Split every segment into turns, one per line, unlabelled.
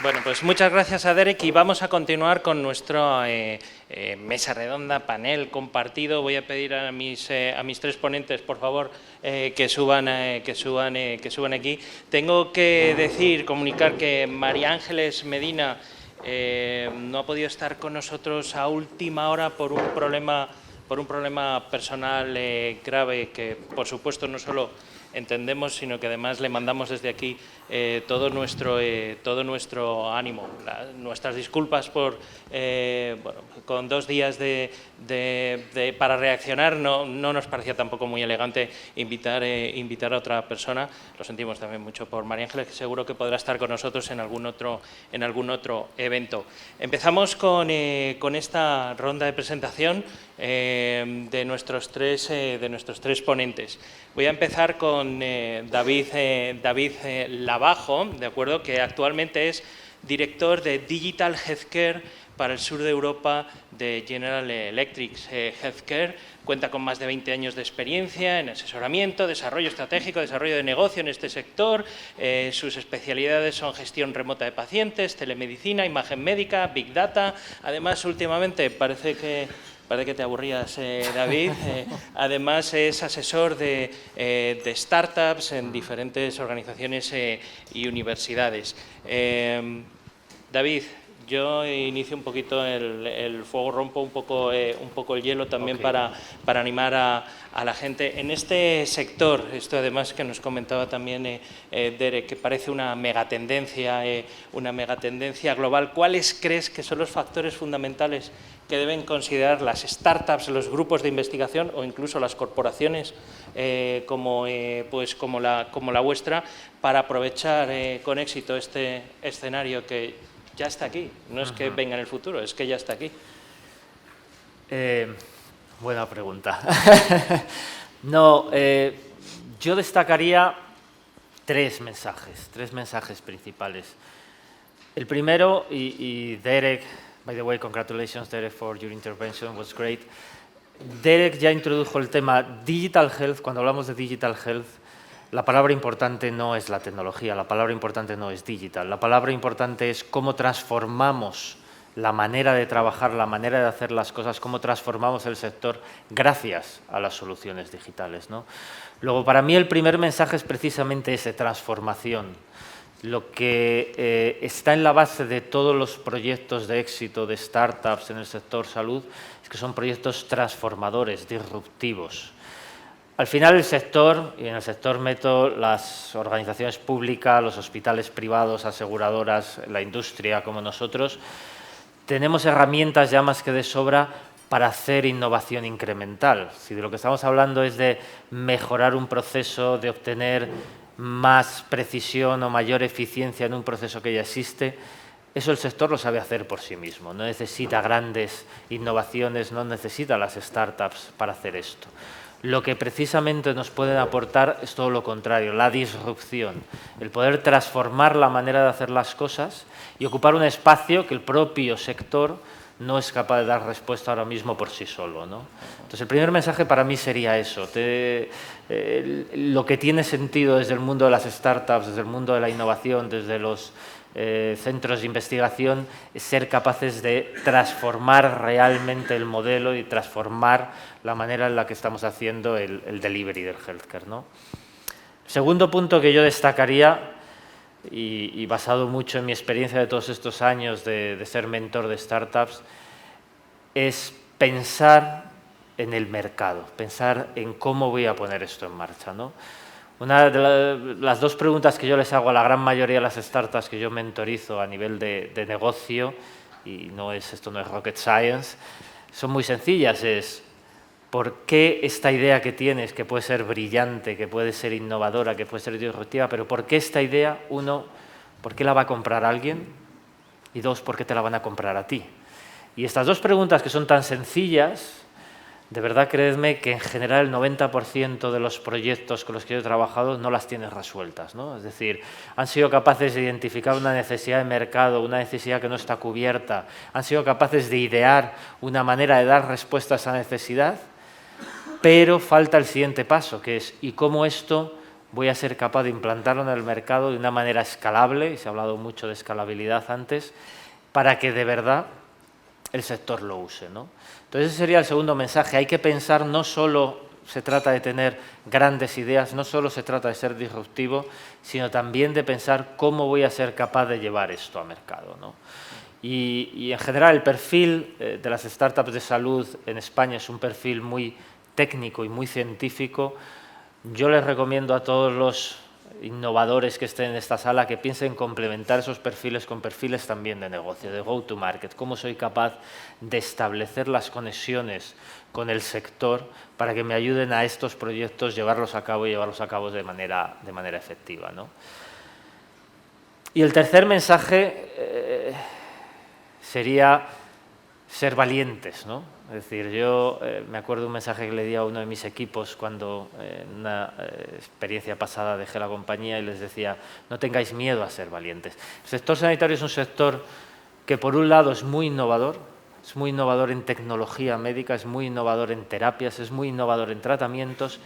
Bueno, pues muchas gracias a Derek y vamos a continuar con nuestro mesa redonda, panel compartido. Voy a pedir a mis tres ponentes, por favor, que suban aquí. Tengo que comunicar que María Ángeles Medina no ha podido estar con nosotros a última hora por un problema personal grave que, por supuesto, no solo entendemos, sino que además le mandamos desde aquí todo nuestro ánimo. Nuestras disculpas por, con 2 días para reaccionar, no nos parecía tampoco muy elegante invitar a otra persona. Lo sentimos también mucho por María Ángeles, que seguro que podrá estar con nosotros en algún otro evento. Empezamos con esta ronda de presentación de nuestros tres ponentes. Voy a empezar con David Lavajo, ¿de acuerdo?, que actualmente es director de Digital Healthcare para el sur de Europa de General Electric Healthcare. Cuenta con más de 20 años de experiencia en asesoramiento, desarrollo estratégico, desarrollo de negocio en este sector. Sus especialidades son gestión remota de pacientes, telemedicina, imagen médica, Big Data. Además, últimamente parece que te aburrías, David. Además, es asesor de startups en diferentes organizaciones y universidades. David, yo inicio un poquito el fuego, rompo un poco el hielo también, okay, para animar a la gente. En este sector, esto además que nos comentaba también Derek, que parece una megatendencia global, ¿cuáles crees que son los factores fundamentales que deben considerar las startups, los grupos de investigación o incluso las corporaciones como la vuestra para aprovechar con éxito este escenario que ya está aquí? No es que venga en el futuro, es que ya está aquí.
Buena pregunta. No, yo destacaría tres mensajes principales. El primero, y Derek, by the way, congratulations Derek for your intervention, was great. Derek ya introdujo el tema Digital Health. Cuando hablamos de Digital Health, la palabra importante no es la tecnología, la palabra importante no es digital, la palabra importante es cómo transformamos la manera de trabajar, la manera de hacer las cosas, cómo transformamos el sector gracias a las soluciones digitales, ¿no? Luego, para mí el primer mensaje es precisamente ese, transformación. Lo que está en la base de todos los proyectos de éxito de startups en el sector salud es que son proyectos transformadores, disruptivos. Al final el sector, y en el sector meto las organizaciones públicas, los hospitales privados, aseguradoras, la industria como nosotros, tenemos herramientas ya más que de sobra para hacer innovación incremental. Si de lo que estamos hablando es de mejorar un proceso, de obtener más precisión o mayor eficiencia en un proceso que ya existe, eso el sector lo sabe hacer por sí mismo. No necesita grandes innovaciones, no necesita las startups para hacer esto. Lo que precisamente nos pueden aportar es todo lo contrario, la disrupción, el poder transformar la manera de hacer las cosas y ocupar un espacio que el propio sector no es capaz de dar respuesta ahora mismo por sí solo, ¿no? Entonces, el primer mensaje para mí sería eso. Lo que tiene sentido desde el mundo de las startups, desde el mundo de la innovación, desde los centros de investigación, es ser capaces de transformar realmente el modelo y transformar la manera en la que estamos haciendo el delivery del healthcare, ¿no? Segundo punto que yo destacaría, y basado mucho en mi experiencia de todos estos años de ser mentor de startups, es pensar en el mercado, pensar en cómo voy a poner esto en marcha, ¿no? Una de las dos preguntas que yo les hago a la gran mayoría de las startups que yo mentorizo a nivel de negocio, y esto no es rocket science, son muy sencillas, es ¿por qué esta idea que tienes, que puede ser brillante, que puede ser innovadora, que puede ser disruptiva, pero por qué esta idea, uno, ¿por qué la va a comprar alguien? Y dos, ¿por qué te la van a comprar a ti? Y estas dos preguntas que son tan sencillas, de verdad, creedme que en general el 90% de los proyectos con los que yo he trabajado no las tienes resueltas, ¿no? Es decir, han sido capaces de identificar una necesidad de mercado, una necesidad que no está cubierta, han sido capaces de idear una manera de dar respuesta a esa necesidad, pero falta el siguiente paso, que es ¿y cómo esto voy a ser capaz de implantarlo en el mercado de una manera escalable, y se ha hablado mucho de escalabilidad antes, para que de verdad el sector lo use, ¿no? Entonces ese sería el segundo mensaje. Hay que pensar, no solo se trata de tener grandes ideas, no solo se trata de ser disruptivo, sino también de pensar cómo voy a ser capaz de llevar esto a mercado, ¿no? Y en general el perfil de las startups de salud en España es un perfil muy técnico y muy científico. Yo les recomiendo a todos los innovadores que estén en esta sala que piensen complementar esos perfiles con perfiles también de negocio, de go-to-market. ¿Cómo soy capaz de establecer las conexiones con el sector para que me ayuden a estos proyectos llevarlos a cabo y llevarlos a cabo de manera efectiva, ¿no? Y el tercer mensaje sería ser valientes, ¿no? Es decir, yo me acuerdo de un mensaje que le di a uno de mis equipos cuando en una experiencia pasada dejé la compañía y les decía, no tengáis miedo a ser valientes. El sector sanitario es un sector que por un lado es muy innovador en tecnología médica, es muy innovador en terapias, es muy innovador en tratamientos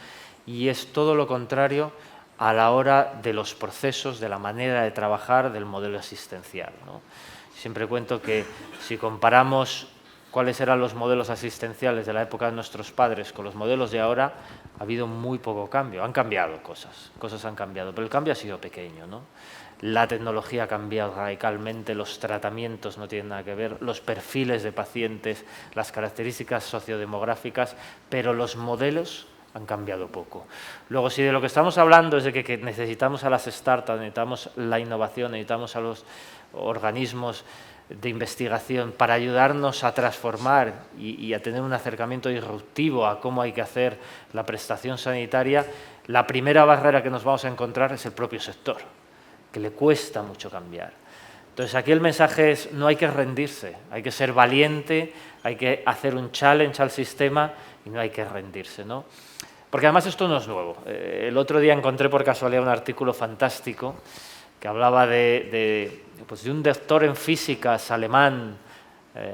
y es todo lo contrario a la hora de los procesos, de la manera de trabajar, del modelo asistencial, ¿no? Siempre cuento que si comparamos cuáles eran los modelos asistenciales de la época de nuestros padres con los modelos de ahora, ha habido muy poco cambio. Han cambiado cosas han cambiado, pero el cambio ha sido pequeño, ¿no? La tecnología ha cambiado radicalmente, los tratamientos no tienen nada que ver, los perfiles de pacientes, las características sociodemográficas, pero los modelos han cambiado poco. Luego, si de lo que estamos hablando es de que necesitamos a las startups, necesitamos la innovación, necesitamos a los organismos de investigación para ayudarnos a transformar y a tener un acercamiento disruptivo a cómo hay que hacer la prestación sanitaria, la primera barrera que nos vamos a encontrar es el propio sector, que le cuesta mucho cambiar. Entonces, aquí el mensaje es, no hay que rendirse, hay que ser valiente, hay que hacer un challenge al sistema y no hay que rendirse, ¿no? Porque además esto no es nuevo. El otro día encontré por casualidad un artículo fantástico que hablaba de un doctor en físicas alemán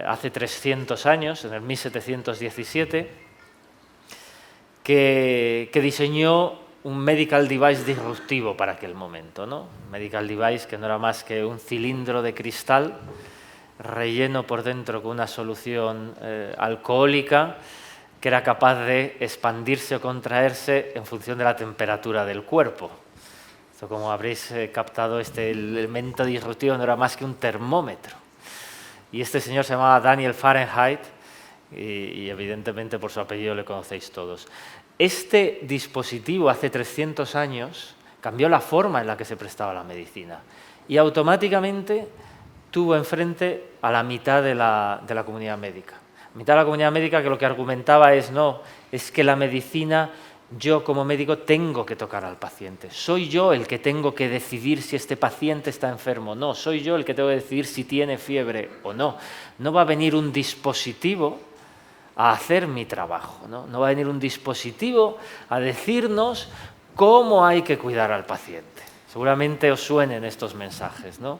hace 300 años, en el 1717, que diseñó un medical device disruptivo para aquel momento, ¿no? Un medical device que no era más que un cilindro de cristal relleno por dentro con una solución alcohólica que era capaz de expandirse o contraerse en función de la temperatura del cuerpo. Esto, como habréis captado, este elemento disruptivo no era más que un termómetro. Y este señor se llamaba Daniel Fahrenheit y evidentemente por su apellido le conocéis todos. Este dispositivo hace 300 años cambió la forma en la que se prestaba la medicina y automáticamente tuvo enfrente a la mitad de la comunidad médica. La mitad de la comunidad médica que lo que argumentaba es que la medicina, yo como médico tengo que tocar al paciente. Soy yo el que tengo que decidir si este paciente está enfermo o no. Soy yo el que tengo que decidir si tiene fiebre o no. No va a venir un dispositivo a hacer mi trabajo, ¿no? No va a venir un dispositivo a decirnos cómo hay que cuidar al paciente. Seguramente os suenen estos mensajes, ¿no?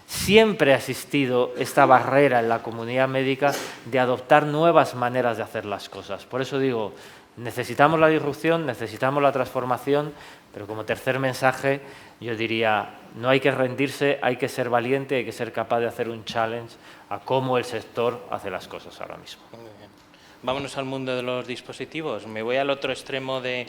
Siempre ha existido esta barrera en la comunidad médica de adoptar nuevas maneras de hacer las cosas. Por eso digo, necesitamos la disrupción, necesitamos la transformación, pero como tercer mensaje yo diría, no hay que rendirse, hay que ser valiente, hay que ser capaz de hacer un challenge a cómo el sector hace las cosas ahora mismo.
Muy bien. Vámonos al mundo de los dispositivos. Me voy al otro extremo de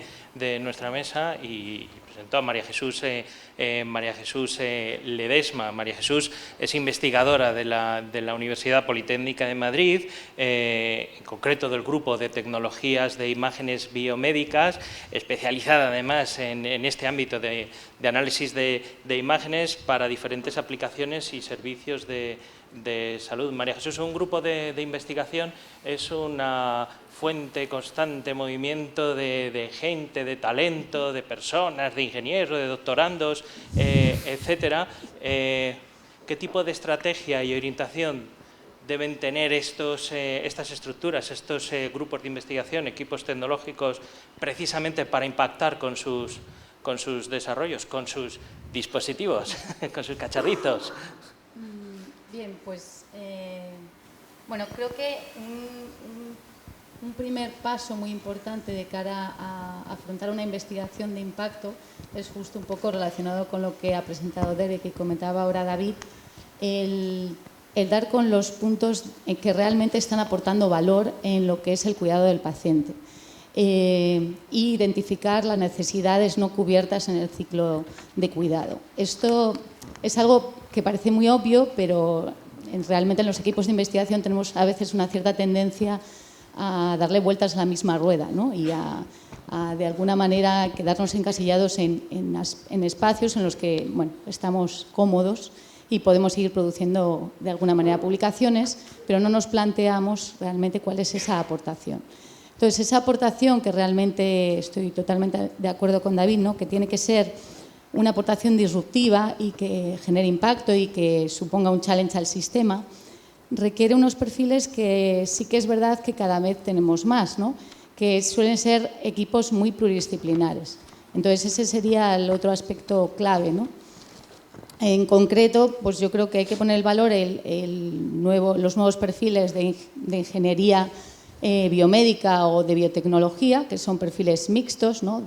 nuestra mesa y presento a María Jesús Ledesma. María Jesús es investigadora de la Universidad Politécnica de Madrid, en concreto del Grupo de Tecnologías de Imágenes Biomédicas, especializada además en este ámbito de análisis de imágenes para diferentes aplicaciones y servicios de salud. María Jesús, un grupo de investigación es una fuente constante, movimiento de gente, de talento, de personas, de ingenieros, de doctorandos, etcétera. ¿Qué tipo de estrategia y orientación deben tener estas estructuras, estos grupos de investigación, equipos tecnológicos, precisamente para impactar con sus desarrollos, con sus dispositivos, con sus cacharritos?
Bien, pues, bueno, creo que un un primer paso muy importante de cara a afrontar una investigación de impacto es justo un poco relacionado con lo que ha presentado Derek y comentaba ahora David, el dar con los puntos que realmente están aportando valor en lo que es el cuidado del paciente. Y identificar las necesidades no cubiertas en el ciclo de cuidado. Esto es algo que parece muy obvio, pero realmente en los equipos de investigación tenemos a veces una cierta tendencia a darle vueltas a la misma rueda, ¿no? Y a de alguna manera quedarnos encasillados en espacios en los que bueno, estamos cómodos y podemos seguir produciendo de alguna manera publicaciones, pero no nos planteamos realmente cuál es esa aportación. Entonces, esa aportación que realmente estoy totalmente de acuerdo con David, ¿no? Que tiene que ser una aportación disruptiva y que genere impacto y que suponga un challenge al sistema, requiere unos perfiles que sí que es verdad que cada vez tenemos más, ¿no? Que suelen ser equipos muy pluridisciplinares. Entonces, ese sería el otro aspecto clave, ¿no? En concreto, pues yo creo que hay que poner el valor los nuevos perfiles de ingeniería biomédica o de biotecnología, que son perfiles mixtos, ¿no?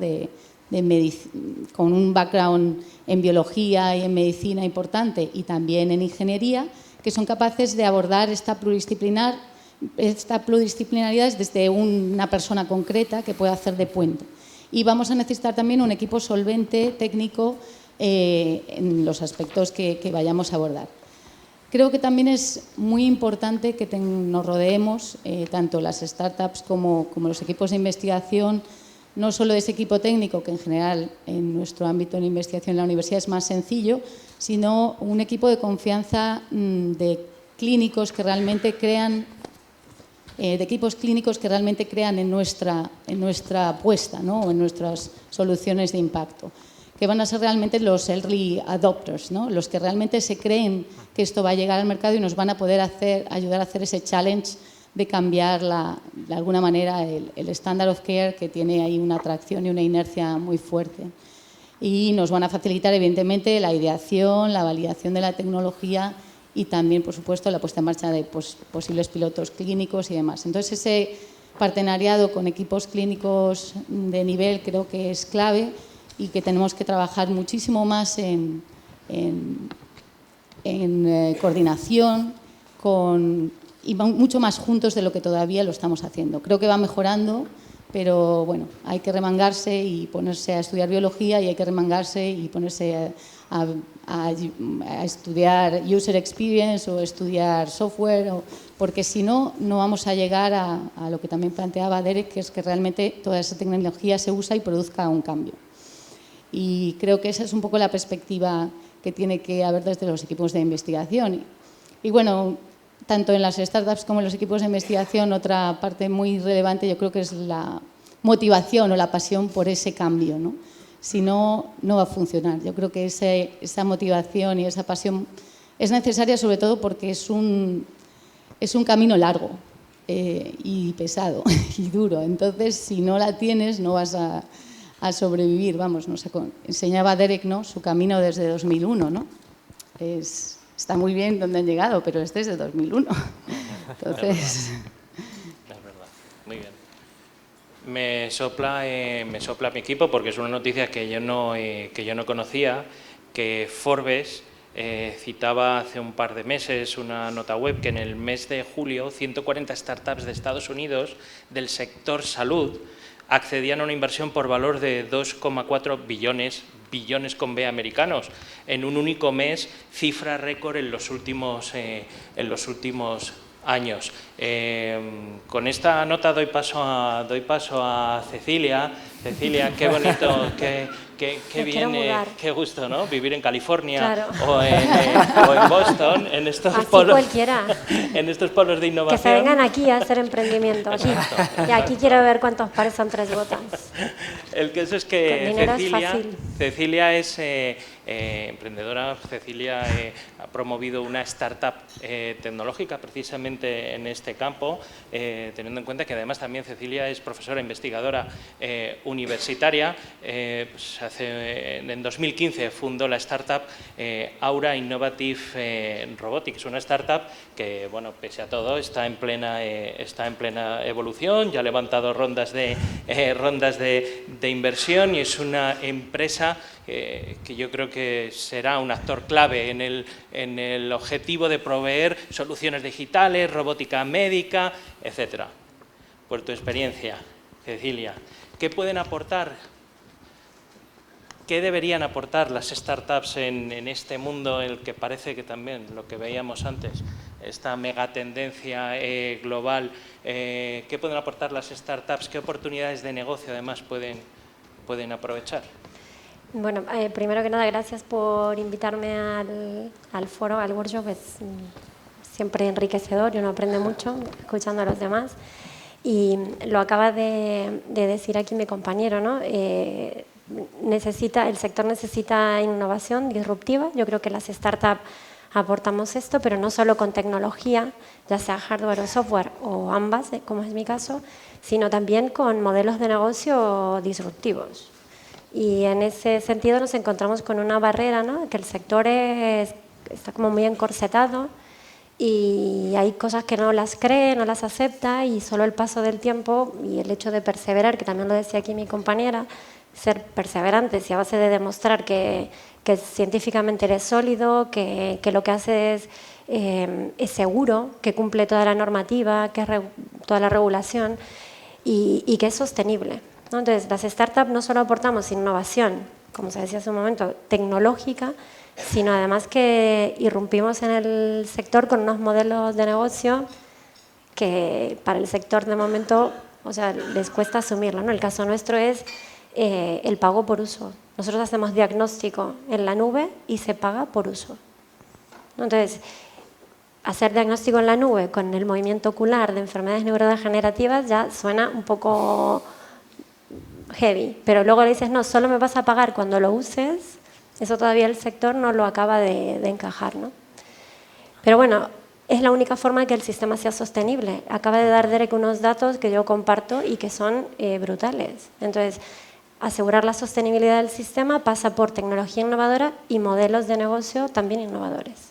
Con un background en biología y en medicina importante y también en ingeniería, que son capaces de abordar esta pluridisciplinaridad desde una persona concreta que pueda hacer de puente. Y vamos a necesitar también un equipo solvente, técnico, en los aspectos que vayamos a abordar. Creo que también es muy importante que nos rodeemos, tanto las startups como los equipos de investigación, no solo de ese equipo técnico, que en general en nuestro ámbito de investigación en la universidad es más sencillo, sino un equipo de confianza de clínicos que realmente crean, de equipos clínicos que realmente crean en nuestra apuesta, ¿no? O en nuestras soluciones de impacto, que van a ser realmente los early adopters, ¿no? Los que realmente se creen que esto va a llegar al mercado y nos van a poder ayudar a hacer ese challenge de cambiar de alguna manera el standard of care, que tiene ahí una atracción y una inercia muy fuerte. Y nos van a facilitar, evidentemente, la ideación, la validación de la tecnología y también, por supuesto, la puesta en marcha de posibles pilotos clínicos y demás. Entonces, ese partenariado con equipos clínicos de nivel creo que es clave y que tenemos que trabajar muchísimo más en coordinación y mucho más juntos de lo que todavía lo estamos haciendo. Creo que va mejorando, pero bueno, hay que remangarse y ponerse a estudiar biología y hay que remangarse y ponerse a estudiar user experience o estudiar software, porque si no, no vamos a llegar a lo que también planteaba Derek, que es que realmente toda esa tecnología se usa y produzca un cambio. Y creo que esa es un poco la perspectiva que tiene que haber desde los equipos de investigación. Y bueno, tanto en las startups como en los equipos de investigación, otra parte muy relevante yo creo que es la motivación o la pasión por ese cambio, ¿no? Si no, no va a funcionar. Yo creo que esa motivación y esa pasión es necesaria, sobre todo porque es un camino largo y pesado y duro. Entonces, si no la tienes, no vas a sobrevivir. Vamos, no sé, enseñaba Derek, ¿no? Su camino desde 2001, ¿no? Está muy bien donde han llegado, pero es desde 2001. Entonces...
Es verdad. Muy bien. Me sopla mi equipo porque es una noticia que yo no conocía, que Forbes citaba hace un par de meses una nota web que en el mes de julio 140 startups de Estados Unidos del sector salud accedían a una inversión por valor de 2,4 billones con B americanos en un único mes, cifra récord en los últimos años. Con esta nota doy paso a Cecilia. Cecilia, qué bonito, qué bien, qué gusto, ¿no? Vivir en California, claro. o en Boston, en estos polos de innovación.
Que se vengan aquí a hacer emprendimiento. Aquí. Y aquí quiero ver cuántos pares son 3 gotas.
El caso es que Cecilia es emprendedora. Cecilia ha promovido una startup tecnológica precisamente en este campo, teniendo en cuenta que además también Cecilia es profesora investigadora universitaria. Pues en 2015 fundó la startup Aura Innovative Robotics, una startup que, bueno, pese a todo, está en plena evolución, ya ha levantado rondas de inversión y es una empresa que yo creo que será un actor clave en el objetivo de proveer soluciones digitales, robótica médica, etcétera. Por tu experiencia, Cecilia, ¿qué pueden aportar? ¿Qué deberían aportar las startups en este mundo en el que parece que también, lo que veíamos antes, esta megatendencia global, qué pueden aportar las startups? ¿Qué oportunidades de negocio además pueden aprovechar?
Bueno, primero que nada, gracias por invitarme al foro, al workshop. Es siempre enriquecedor y uno aprende mucho escuchando a los demás. Y lo acaba de decir aquí mi compañero, ¿no? El sector necesita innovación disruptiva. Yo creo que las startups aportamos esto, pero no solo con tecnología, ya sea hardware o software, o ambas, como es mi caso, sino también con modelos de negocio disruptivos. Y en ese sentido nos encontramos con una barrera, ¿no? Que el sector está como muy encorsetado y hay cosas que no las cree, no las acepta, y solo el paso del tiempo y el hecho de perseverar, que también lo decía aquí mi compañera, ser perseverantes y a base de demostrar que científicamente eres sólido, que lo que haces es seguro, que cumple toda la normativa, toda la regulación y que es sostenible, ¿no? Entonces, las startups no solo aportamos innovación, como se decía hace un momento, tecnológica, sino además que irrumpimos en el sector con unos modelos de negocio que para el sector de momento, o sea, les cuesta asumirlo, ¿no? El caso nuestro es el pago por uso. Nosotros hacemos diagnóstico en la nube y se paga por uso, ¿no? Entonces, hacer diagnóstico en la nube con el movimiento ocular de enfermedades neurodegenerativas ya suena un poco heavy, pero luego le dices, no, solo me vas a pagar cuando lo uses. Eso todavía el sector no lo acaba de encajar, ¿no? Pero bueno, es la única forma de que el sistema sea sostenible. Acaba de dar Derek unos datos que yo comparto y que son brutales. Entonces, asegurar la sostenibilidad del sistema pasa por tecnología innovadora y modelos de negocio también innovadores.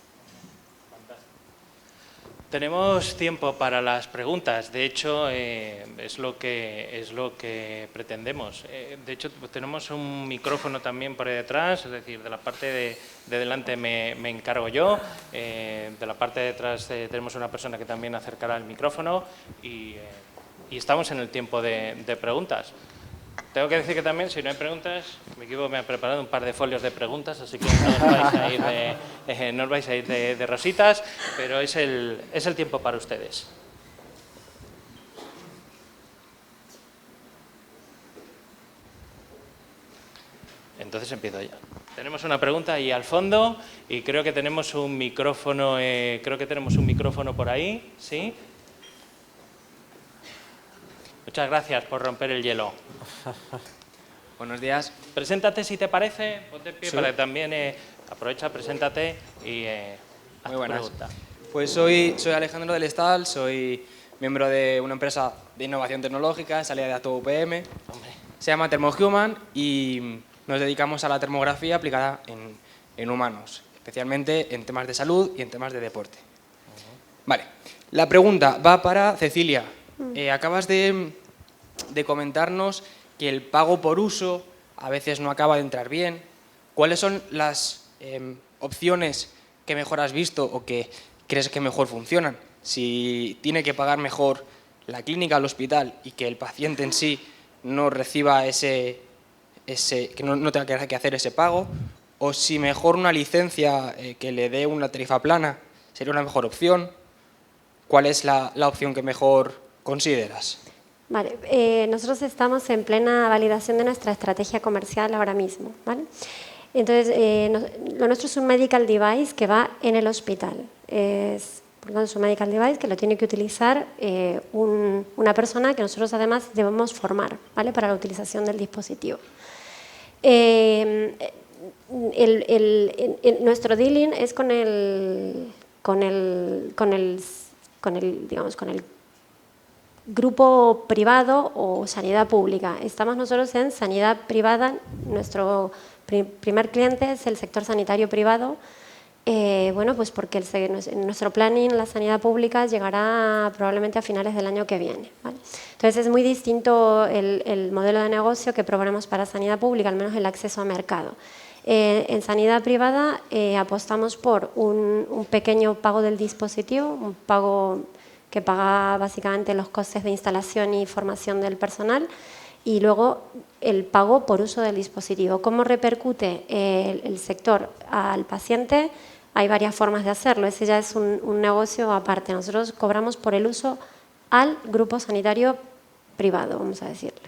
Tenemos tiempo para las preguntas. De hecho, es lo que pretendemos. De hecho, tenemos un micrófono también por ahí detrás, es decir, de la parte de delante me encargo yo, de la parte de detrás tenemos una persona que también acercará el micrófono y estamos en el tiempo de preguntas. Tengo que decir que también, si no hay preguntas, mi equipo me ha preparado un par de folios de preguntas, así que no os vais a ir de rositas, pero es el tiempo para ustedes. Entonces empiezo ya. Tenemos una pregunta ahí al fondo y creo que tenemos un micrófono, por ahí, ¿sí? Muchas gracias por romper el hielo.
Buenos días.
Preséntate si te parece, ponte en pie
Sí.
para que también aprovecha, preséntate y haz
Muy
tu
buenas.
pregunta.
Pues soy Alejandro del Estal, soy miembro de una empresa de innovación tecnológica, salida de Acto UPM.
Hombre,
Se llama Thermohuman y nos dedicamos a la termografía aplicada en humanos, especialmente en temas de salud y en temas de deporte. Vale, la pregunta va para Cecilia. Acabas de comentarnos que el pago por uso a veces no acaba de entrar bien. ¿Cuáles son las opciones que mejor has visto o que crees que mejor funcionan? Si tiene que pagar mejor la clínica, el hospital y que el paciente en sí no reciba que no tenga que hacer ese pago, o si mejor una licencia que le dé una tarifa plana sería una mejor opción. ¿Cuál es la opción que mejor consideras?
Vale, nosotros estamos en plena validación de nuestra estrategia comercial ahora mismo, ¿vale? Entonces, lo nuestro es un medical device que va en el hospital. Por lo tanto, es un medical device que lo tiene que utilizar una persona que nosotros además debemos formar, ¿vale? Para la utilización del dispositivo. Nuestro dealing es con el grupo privado o sanidad pública. Estamos nosotros en sanidad privada, nuestro primer cliente es el sector sanitario privado, bueno, pues porque nuestro planning, la sanidad pública, llegará probablemente a finales del año que viene, ¿vale? Entonces es muy distinto el modelo de negocio que proponemos para sanidad pública, al menos el acceso a mercado. En sanidad privada apostamos por un pequeño pago del dispositivo, un pago que paga básicamente los costes de instalación y formación del personal, y luego el pago por uso del dispositivo. ¿Cómo repercute el sector al paciente? Hay varias formas de hacerlo, ese ya es un negocio aparte. Nosotros cobramos por el uso al grupo sanitario privado, vamos a decirle.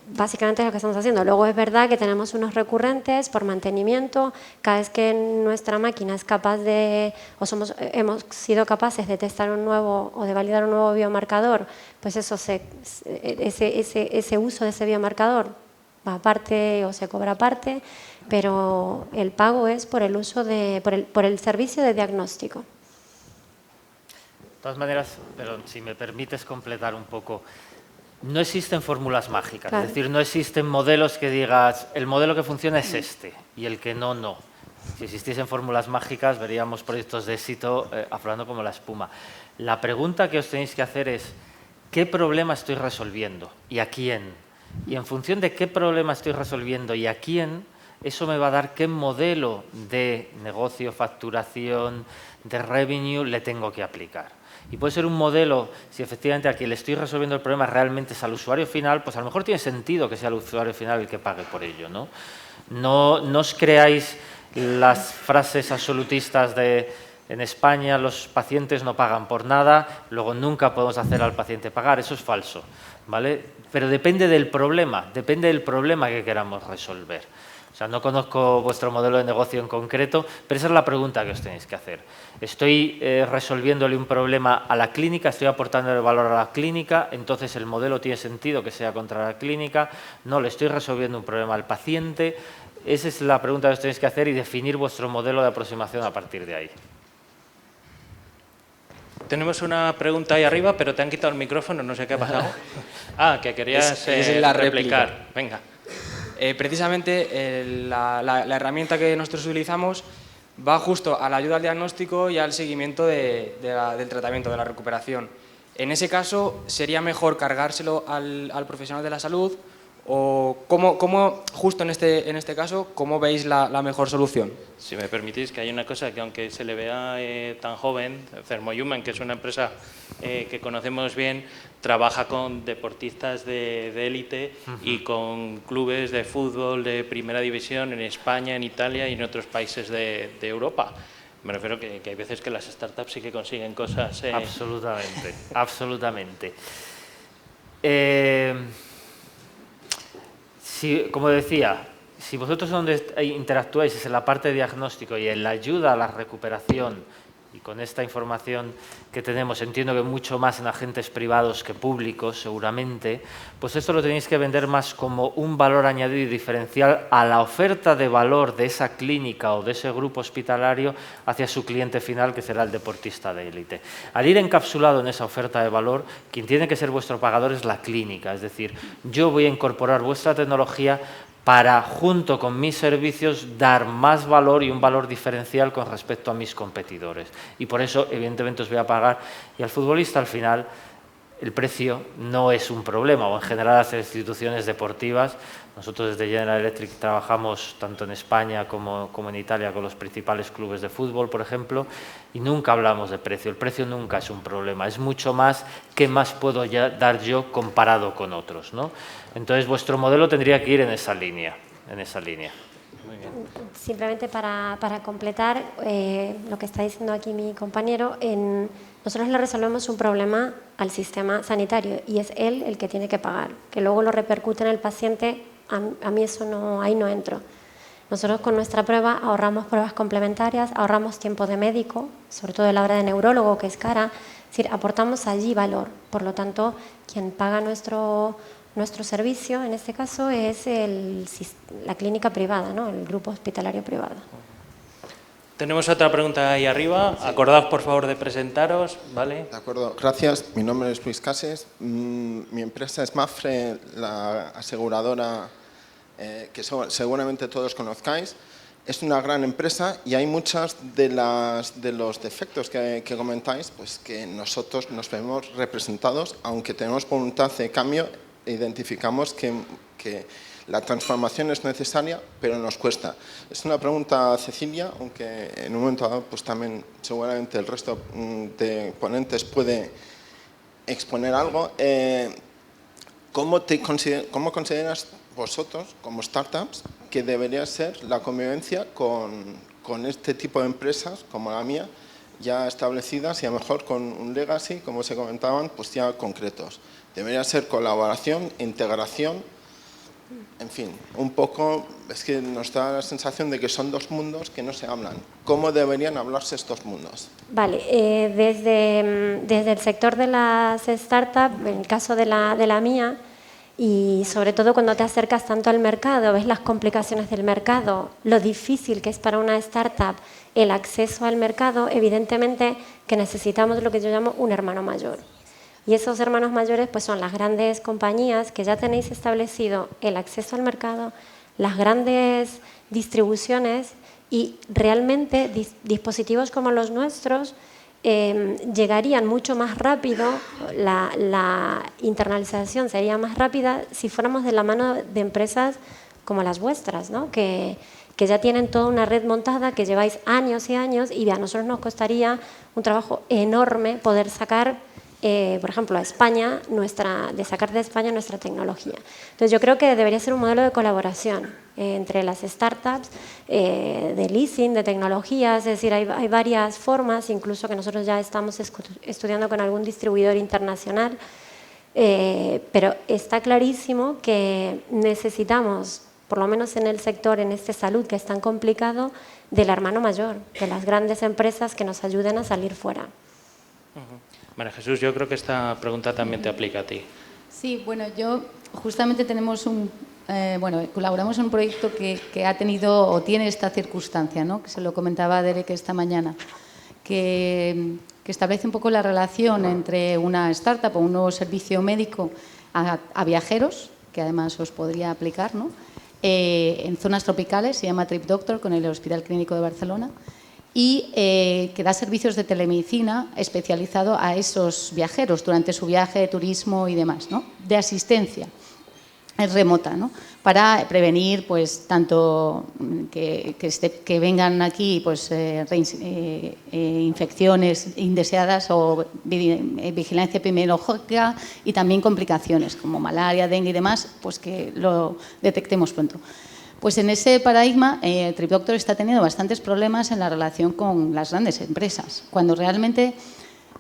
Básicamente es lo que estamos haciendo. Luego es verdad que tenemos unos recurrentes por mantenimiento. Cada vez que nuestra máquina es capaz de, hemos sido capaces de testar un nuevo o de validar un nuevo biomarcador, pues eso ese uso de ese biomarcador va aparte o se cobra aparte, pero el pago es por el uso por el servicio de diagnóstico.
De todas maneras, pero si me permites completar un poco, no existen fórmulas mágicas,
claro.
Es decir, no existen modelos que digas, el modelo que funciona es este y el que no, no. Si existiesen fórmulas mágicas, veríamos proyectos de éxito aflorando como la espuma. La pregunta que os tenéis que hacer es, ¿qué problema estoy resolviendo y a quién? Y en función de qué problema estoy resolviendo y a quién, eso me va a dar qué modelo de negocio, facturación, de revenue le tengo que aplicar. Y puede ser un modelo, si efectivamente a quien le estoy resolviendo el problema realmente es al usuario final, pues a lo mejor tiene sentido que sea el usuario final el que pague por ello, ¿no? No os creáis las frases absolutistas de en España los pacientes no pagan por nada, luego nunca podemos hacer al paciente pagar, eso es falso, ¿vale? Pero depende del problema que queramos resolver. O sea, no conozco vuestro modelo de negocio en concreto, pero esa es la pregunta que os tenéis que hacer. ¿Estoy resolviéndole un problema a la clínica? ¿Estoy aportando el valor a la clínica? Entonces, ¿el modelo tiene sentido que sea contra la clínica? No, le estoy resolviendo un problema al paciente. Esa es la pregunta que os tenéis que hacer y definir vuestro modelo de aproximación a partir de ahí.
Tenemos una pregunta ahí arriba, pero te han quitado el micrófono, no sé qué ha pasado. Ah, que querías
es la
replicar.
réplica.
Venga.
Precisamente la herramienta que nosotros utilizamos va justo a la ayuda al diagnóstico y al seguimiento del tratamiento, de la recuperación. En ese caso, ¿sería mejor cargárselo al profesional de la salud? ¿O cómo justo en este caso, cómo veis la mejor solución?
Si me permitís, que hay una cosa que aunque se le vea tan joven, Thermohuman, que es una empresa que conocemos bien, trabaja con deportistas de élite y con clubes de fútbol de primera división en España, en Italia y en otros países de Europa. Me refiero que hay veces que las startups sí que consiguen cosas.
Absolutamente, absolutamente. Como decía, si vosotros donde interactuáis es en la parte de diagnóstico y en la ayuda a la recuperación, y con esta información que tenemos entiendo que mucho más en agentes privados que públicos seguramente, pues esto lo tenéis que vender más como un valor añadido y diferencial a la oferta de valor de esa clínica o de ese grupo hospitalario hacia su cliente final, que será el deportista de élite. Al ir encapsulado en esa oferta de valor, quien tiene que ser vuestro pagador es la clínica, es decir, yo voy a incorporar vuestra tecnología para, junto con mis servicios, dar más valor y un valor diferencial con respecto a mis competidores. Y por eso, evidentemente, os voy a pagar. Y al futbolista, al final, el precio no es un problema, o en general las instituciones deportivas. Nosotros desde General Electric trabajamos tanto en España como en Italia con los principales clubes de fútbol, por ejemplo, y nunca hablamos de precio. El precio nunca es un problema, es mucho más qué más puedo dar yo comparado con otros, ¿no? Entonces, vuestro modelo tendría que ir en esa línea. Muy bien.
Simplemente para completar lo que está diciendo aquí mi compañero, nosotros le resolvemos un problema al sistema sanitario y es él el que tiene que pagar. Que luego lo repercute en el paciente, a mí eso ahí no entro. Nosotros con nuestra prueba ahorramos pruebas complementarias, ahorramos tiempo de médico, sobre todo en la hora de neurólogo, que es cara. Es decir, aportamos allí valor. Por lo tanto, quien paga nuestro servicio, en este caso, es la clínica privada, ¿no? El grupo hospitalario privado.
Tenemos otra pregunta ahí arriba. Sí. Acordaos, por favor, de presentaros, ¿vale?
De acuerdo, gracias. Mi nombre es Luis Cases. Mi empresa es Mapfre, la aseguradora que seguramente todos conozcáis. Es una gran empresa y hay muchos de los defectos que comentáis, pues que nosotros nos vemos representados, aunque tenemos voluntad de cambio, identificamos que la transformación es necesaria, pero nos cuesta. Es una pregunta a Cecilia, aunque en un momento dado pues también seguramente el resto de ponentes puede exponer algo. ¿Cómo consideras vosotros, como startups, que debería ser la convivencia con este tipo de empresas, como la mía, ya establecidas y a lo mejor con un legacy, como se comentaban, pues ya concretos? Debería ser colaboración, integración, en fin, un poco, es que nos da la sensación de que son dos mundos que no se hablan. ¿Cómo deberían hablarse estos mundos?
Vale, desde el sector de las startups, en el caso de la mía, y sobre todo cuando te acercas tanto al mercado, ves las complicaciones del mercado, lo difícil que es para una startup el acceso al mercado, evidentemente que necesitamos lo que yo llamo un hermano mayor. Y esos hermanos mayores pues son las grandes compañías que ya tenéis establecido el acceso al mercado, las grandes distribuciones y realmente dispositivos como los nuestros llegarían mucho más rápido, la internalización sería más rápida si fuéramos de la mano de empresas como las vuestras, ¿no? que ya tienen toda una red montada, que lleváis años y años y a nosotros nos costaría un trabajo enorme poder sacar, por ejemplo, a España, sacar de España nuestra tecnología. Entonces yo creo que debería ser un modelo de colaboración entre las startups, de leasing, de tecnologías, es decir, hay varias formas, incluso que nosotros ya estamos estudiando con algún distribuidor internacional, pero está clarísimo que necesitamos, por lo menos en el sector, en este salud que es tan complicado, del hermano mayor, de las grandes empresas que nos ayuden a salir fuera.
María Jesús, yo creo que esta pregunta también te aplica a ti.
Sí, bueno, yo justamente tenemos colaboramos en un proyecto que ha tenido o tiene esta circunstancia, ¿no? Que se lo comentaba Derek esta mañana, que establece un poco la relación entre una startup o un nuevo servicio médico a viajeros, que además os podría aplicar, ¿no? En zonas tropicales, se llama Trip Doctor, con el Hospital Clínico de Barcelona, y que da servicios de telemedicina especializado a esos viajeros durante su viaje de turismo y demás, ¿no? De asistencia. Es remota, ¿no? Para prevenir pues tanto que vengan aquí pues infecciones indeseadas o vigilancia epidemiológica y también complicaciones como malaria, dengue y demás, pues que lo detectemos pronto. Pues en ese paradigma, Trip Doctor está teniendo bastantes problemas en la relación con las grandes empresas, cuando realmente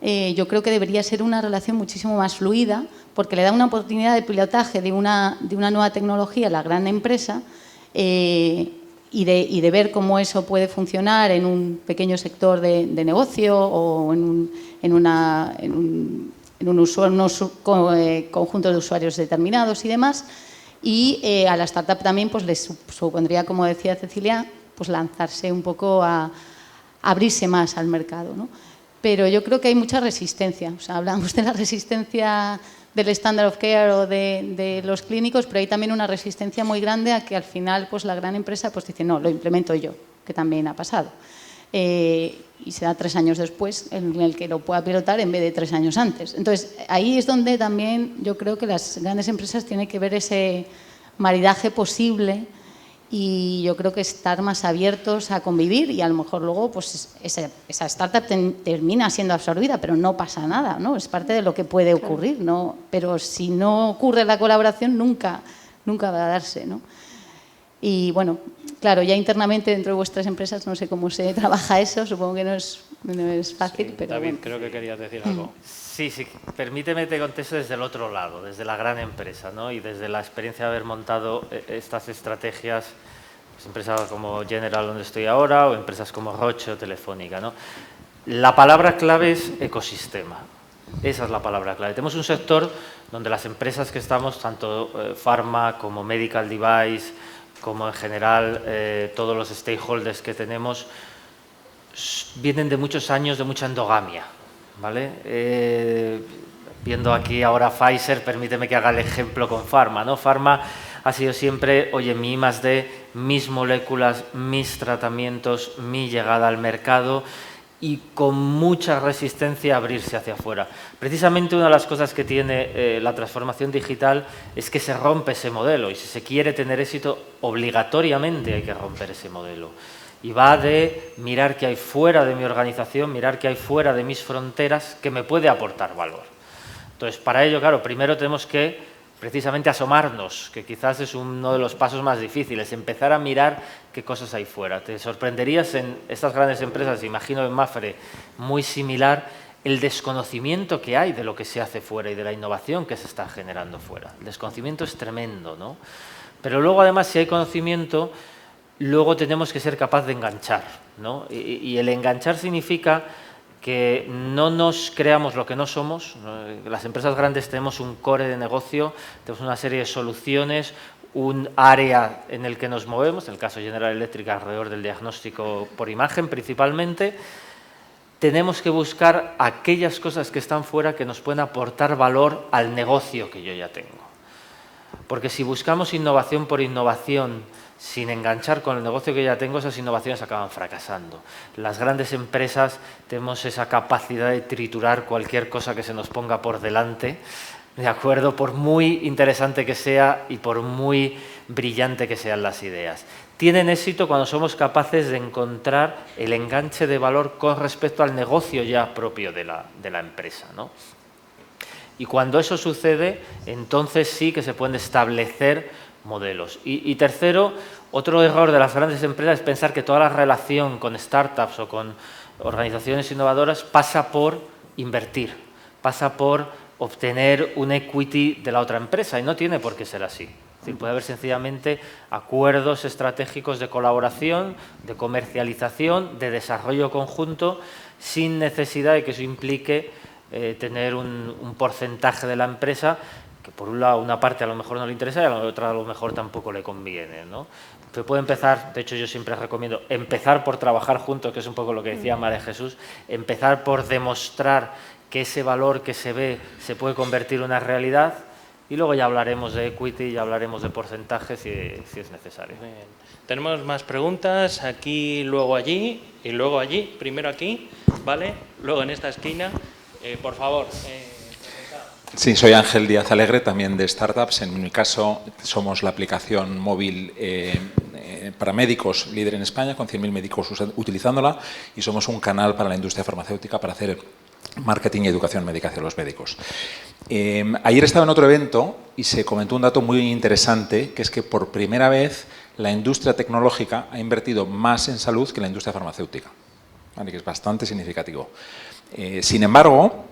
yo creo que debería ser una relación muchísimo más fluida, porque le da una oportunidad de pilotaje de una nueva tecnología a la gran empresa y de ver cómo eso puede funcionar en un pequeño sector de negocio o en un conjunto de usuarios determinados y demás. Y a la startup también pues les supondría, como decía Cecilia, pues lanzarse un poco a abrirse más al mercado, ¿no? Pero yo creo que hay mucha resistencia. O sea, hablamos de la resistencia del standard of care o de los clínicos, pero hay también una resistencia muy grande a que al final pues la gran empresa pues dice no, lo implemento yo, que también ha pasado. Y será 3 años después en el que lo pueda pilotar en vez de 3 años antes. Entonces, ahí es donde también yo creo que las grandes empresas tienen que ver ese maridaje posible y yo creo que estar más abiertos a convivir y a lo mejor luego pues esa startup termina siendo absorbida, pero no pasa nada, ¿no? Es parte de lo que puede ocurrir, ¿no? Pero si no ocurre la colaboración nunca va a darse, ¿no? Y bueno, claro, ya internamente dentro de vuestras empresas no sé cómo se trabaja eso, supongo que no es fácil,
sí,
pero
David,
bueno.
creo que querías decir algo.
Sí, permíteme te contesto desde el otro lado, desde la gran empresa, ¿no? Y desde la experiencia de haber montado estas estrategias, pues, empresas como General, donde estoy ahora, o empresas como Roche o Telefónica, ¿no? La palabra clave es ecosistema. Esa es la palabra clave. Tenemos un sector donde las empresas que estamos, tanto pharma como medical device, como en general todos los stakeholders que tenemos, vienen de muchos años de mucha endogamia, ¿vale? Viendo aquí ahora Pfizer, permíteme que haga el ejemplo con Pharma, ¿no? Pharma ha sido siempre, oye, mi I+D, mis moléculas, mis tratamientos, mi llegada al mercado y con mucha resistencia a abrirse hacia afuera. Precisamente una de las cosas que tiene la transformación digital es que se rompe ese modelo y si se quiere tener éxito, obligatoriamente hay que romper ese modelo. Y va de mirar qué hay fuera de mi organización, mirar qué hay fuera de mis fronteras que me puede aportar valor. Entonces, para ello, claro, primero tenemos que precisamente asomarnos, que quizás es uno de los pasos más difíciles, empezar a mirar qué cosas hay fuera. Te sorprenderías en estas grandes empresas, imagino en Mapfre, muy similar, el desconocimiento que hay de lo que se hace fuera y de la innovación que se está generando fuera. El desconocimiento es tremendo, ¿no? Pero luego, además, si hay conocimiento, luego tenemos que ser capaces de enganchar, ¿no? Y el enganchar significa que no nos creamos lo que no somos. Las empresas grandes tenemos un core de negocio, tenemos una serie de soluciones, un área en el que nos movemos, en el caso de General Electric alrededor del diagnóstico por imagen principalmente. Tenemos que buscar aquellas cosas que están fuera que nos pueden aportar valor al negocio que yo ya tengo. Porque si buscamos innovación por innovación, sin enganchar con el negocio que ya tengo, esas innovaciones acaban fracasando. Las grandes empresas tenemos esa capacidad de triturar cualquier cosa que se nos ponga por delante, ¿de acuerdo? Por muy interesante que sea y por muy brillante que sean las ideas. Tienen éxito cuando somos capaces de encontrar el enganche de valor con respecto al negocio ya propio de la empresa, ¿no? Y cuando eso sucede, entonces sí que se pueden establecer modelos. Y tercero, otro error de las grandes empresas es pensar que toda la relación con startups o con organizaciones innovadoras pasa por invertir, pasa por obtener un equity de la otra empresa y no tiene por qué ser así. Es decir, puede haber sencillamente acuerdos estratégicos de colaboración, de comercialización, de desarrollo conjunto, sin necesidad de que eso implique tener un porcentaje de la empresa que por un lado una parte a lo mejor no le interesa y a la otra a lo mejor tampoco le conviene, ¿no? Se puede empezar, de hecho yo siempre recomiendo empezar por trabajar juntos, que es un poco lo que decía María Jesús, empezar por demostrar que ese valor que se ve se puede convertir en una realidad y luego ya hablaremos de equity, ya hablaremos de porcentajes si es necesario.
Bien. Tenemos más preguntas, aquí, luego allí y luego allí, primero aquí, ¿vale? Luego en esta esquina, por favor.
Sí, soy Ángel Díaz Alegre, también de Startups. En mi caso, somos la aplicación móvil para médicos líder en España, con 100.000 médicos utilizándola, y somos un canal para la industria farmacéutica para hacer marketing y educación médica hacia los médicos. Ayer estaba en otro evento y se comentó un dato muy interesante, que es que por primera vez la industria tecnológica ha invertido más en salud que la industria farmacéutica, ¿vale? Que es bastante significativo. Sin embargo,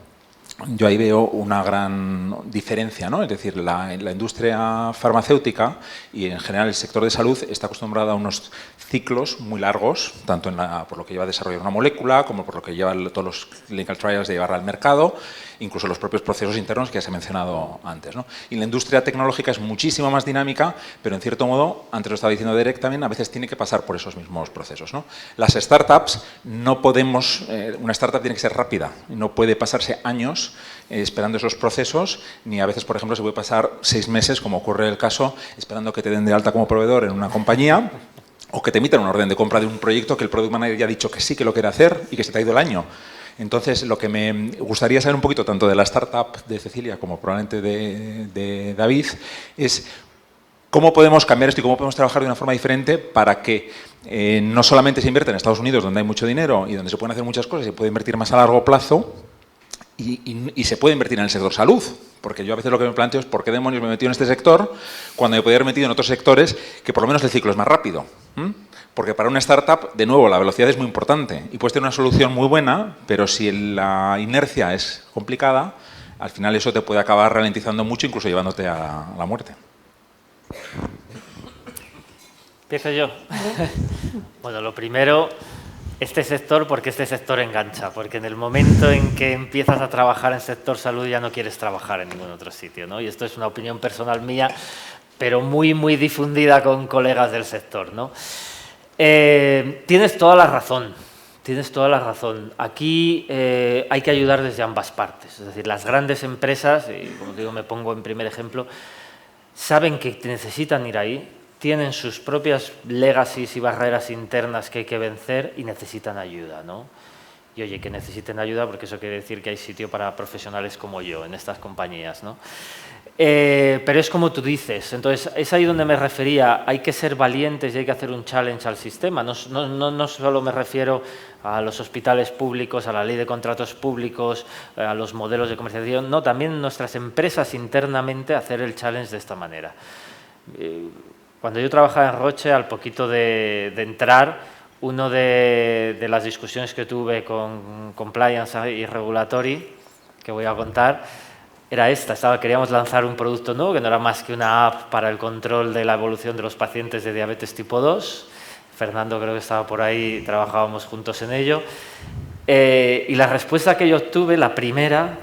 yo ahí veo una gran diferencia, ¿no? Es decir, la industria farmacéutica y en general el sector de salud está acostumbrada a unos ciclos muy largos, tanto por lo que lleva a desarrollar una molécula, como por lo que lleva todos los clinical trials de llevarla al mercado, incluso los propios procesos internos que ya se ha mencionado antes, ¿no? Y la industria tecnológica es muchísimo más dinámica, pero en cierto modo, antes lo estaba diciendo Derek también, a veces tiene que pasar por esos mismos procesos, ¿no? Las startups no podemos, una startup tiene que ser rápida, no puede pasarse años esperando esos procesos, ni a veces, por ejemplo, se puede pasar 6 meses, como ocurre el caso, esperando que te den de alta como proveedor en una compañía o que te emitan una orden de compra de un proyecto que el product manager ya ha dicho que sí, que lo quiere hacer y que se te ha ido el año. Entonces, lo que me gustaría saber un poquito, tanto de la startup de Cecilia como probablemente de David, es cómo podemos cambiar esto y cómo podemos trabajar de una forma diferente para que no solamente se invierta en Estados Unidos, donde hay mucho dinero y donde se pueden hacer muchas cosas, se puede invertir más a largo plazo y se puede invertir en el sector salud. Porque yo a veces lo que me planteo es ¿por qué demonios me he metido en este sector cuando me podría haber metido en otros sectores que por lo menos el ciclo es más rápido? Porque para una startup, de nuevo, la velocidad es muy importante y puedes tener una solución muy buena, pero si la inercia es complicada, al final eso te puede acabar ralentizando mucho, incluso llevándote a la muerte.
¿Empiezo yo? Bueno, lo primero, este sector, porque este sector engancha, porque en el momento en que empiezas a trabajar en sector salud ya no quieres trabajar en ningún otro sitio, ¿no? Y esto es una opinión personal mía, pero muy, muy difundida con colegas del sector, ¿no? Tienes toda la razón, Tienes toda la razón. Aquí hay que ayudar desde ambas partes. Es decir, las grandes empresas, y como digo, me pongo en primer ejemplo, saben que necesitan ir ahí, tienen sus propias legacies y barreras internas que hay que vencer y necesitan ayuda, ¿no? Y oye, que necesiten ayuda porque eso quiere decir que hay sitio para profesionales como yo en estas compañías, ¿no? Pero es como tú dices, entonces es ahí donde me refería, hay que ser valientes y hay que hacer un challenge al sistema, no solo me refiero a los hospitales públicos, a la ley de contratos públicos, a los modelos de comercialización, no, también nuestras empresas internamente hacer el challenge de esta manera. Cuando yo trabajaba en Roche, al poquito de entrar, una de las discusiones que tuve con Compliance y Regulatory, que voy a contar, era esta. Queríamos lanzar un producto nuevo que no era más que una app para el control de la evolución de los pacientes de diabetes tipo 2. Fernando creo que estaba por ahí, trabajábamos juntos en ello. Y la respuesta que yo obtuve, la primera,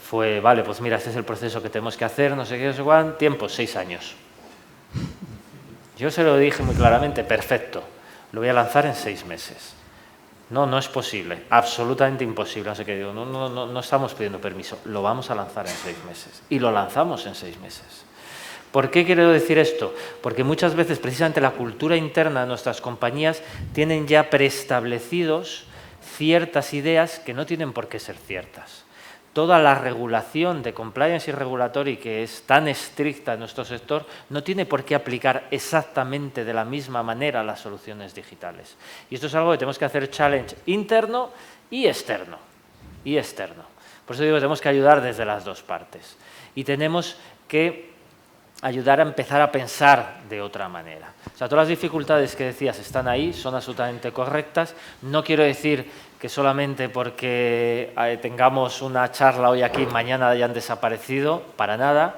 fue, vale, pues mira, este es el proceso que tenemos que hacer, no sé qué, no sé cuánto, tiempo, 6 años. Yo se lo dije muy claramente, perfecto, lo voy a lanzar en 6 meses. No es posible, absolutamente imposible. No sé qué digo, no estamos pidiendo permiso, lo vamos a lanzar en 6 meses. Y lo lanzamos en 6 meses. ¿Por qué quiero decir esto? Porque muchas veces, precisamente, la cultura interna de nuestras compañías tienen ya preestablecidos ciertas ideas que no tienen por qué ser ciertas. Toda la regulación de compliance y regulatory que es tan estricta en nuestro sector no tiene por qué aplicar exactamente de la misma manera a las soluciones digitales. Y esto es algo que tenemos que hacer challenge interno y externo. Por eso digo que tenemos que ayudar desde las dos partes. Y tenemos que ayudar a empezar a pensar de otra manera. O sea, todas las dificultades que decías están ahí, son absolutamente correctas. No quiero decir que solamente porque tengamos una charla hoy aquí, mañana hayan desaparecido, para nada,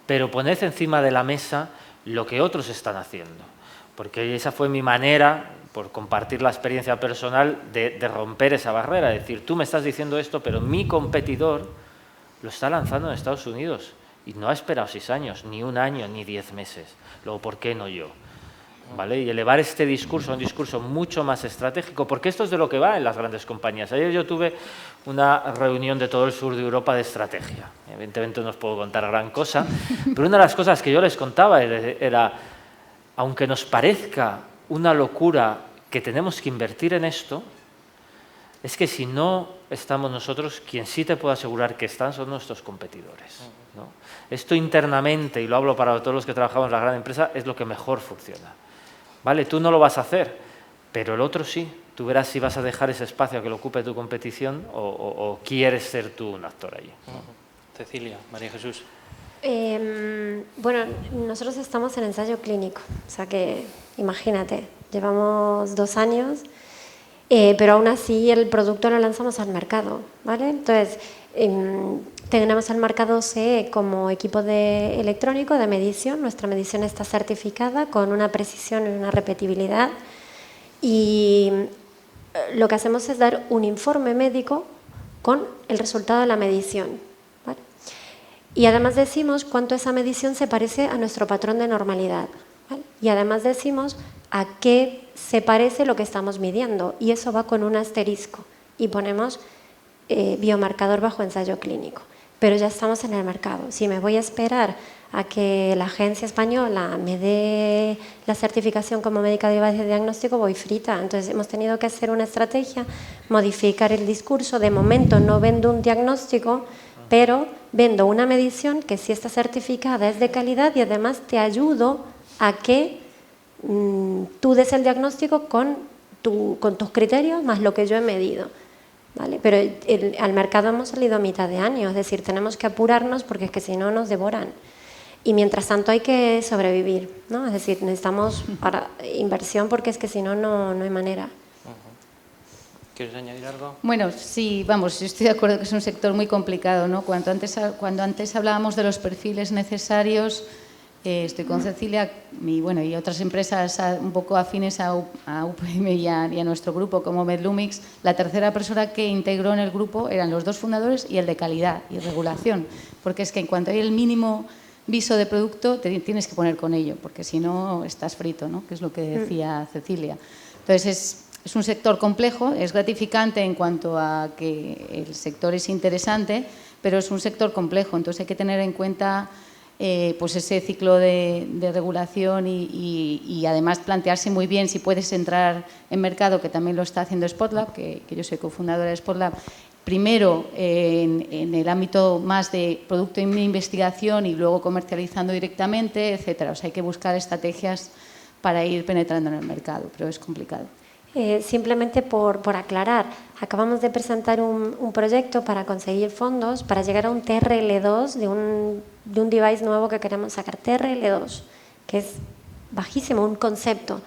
pero poned encima de la mesa lo que otros están haciendo. Porque esa fue mi manera, por compartir la experiencia personal, de romper esa barrera. Es decir, tú me estás diciendo esto, pero mi competidor lo está lanzando en Estados Unidos. Y no ha esperado 6 años, ni 1 año, ni 10 meses. Luego, ¿por qué no yo? ¿Vale? Y elevar este discurso a un discurso mucho más estratégico, porque esto es de lo que va en las grandes compañías. Ayer yo tuve una reunión de todo el sur de Europa de estrategia. Evidentemente no os puedo contar gran cosa, pero una de las cosas que yo les contaba era, aunque nos parezca una locura que tenemos que invertir en esto, es que si no estamos nosotros, quien sí te puedo asegurar que están son nuestros competidores, ¿no? Esto internamente, y lo hablo para todos los que trabajamos en la gran empresa, es lo que mejor funciona. ¿Vale? Tú no lo vas a hacer, pero el otro sí. Tú verás si vas a dejar ese espacio a que lo ocupe tu competición o quieres ser tú un actor allí.
Cecilia, María Jesús.
Bueno, nosotros estamos en ensayo clínico, o sea que imagínate, llevamos 2 años, pero aún así el producto lo lanzamos al mercado, ¿vale? Entonces, tenemos el marcado CE como equipo electrónico de medición. Nuestra medición está certificada con una precisión y una repetibilidad. Y lo que hacemos es dar un informe médico con el resultado de la medición, ¿vale? Y además decimos cuánto esa medición se parece a nuestro patrón de normalidad, ¿vale? Y además decimos a qué se parece lo que estamos midiendo. Y eso va con un asterisco. Y ponemos biomarcador bajo ensayo clínico. Pero ya estamos en el mercado. Si me voy a esperar a que la agencia española me dé la certificación como médica de base de diagnóstico, voy frita. Entonces hemos tenido que hacer una estrategia, modificar el discurso. De momento no vendo un diagnóstico, pero vendo una medición que sí está certificada, es de calidad y además te ayudo a que tú des el diagnóstico con tus criterios más lo que yo he medido. ¿Vale? Pero al mercado hemos salido a mitad de año, es decir, tenemos que apurarnos porque es que si no nos devoran. Y mientras tanto hay que sobrevivir, ¿no? Es decir, necesitamos inversión porque es que si no, no hay manera.
¿Quieres añadir algo?
Bueno, sí, vamos, yo estoy de acuerdo que es un sector muy complicado, ¿no? Cuando antes hablábamos de los perfiles necesarios, estoy con Cecilia y otras empresas un poco afines a UPM y a nuestro grupo como Medlumix. La tercera persona que integró en el grupo eran los 2 fundadores y el de calidad y regulación, porque es que en cuanto hay el mínimo viso de producto te tienes que poner con ello, porque si no estás frito, ¿no? Que es lo que decía Cecilia. Entonces es un sector complejo, es gratificante en cuanto a que el sector es interesante, pero es un sector complejo, entonces hay que tener en cuenta pues ese ciclo de regulación y además plantearse muy bien si puedes entrar en mercado, que también lo está haciendo Spotlab, que yo soy cofundadora de Spotlab, primero en el ámbito más de producto de investigación y luego comercializando directamente, etcétera. O sea, hay que buscar estrategias para ir penetrando en el mercado, pero es complicado.
Simplemente por aclarar, acabamos de presentar un proyecto para conseguir fondos para llegar a un TRL2 de un device nuevo que queremos sacar, TRL2, que es bajísimo, un concepto.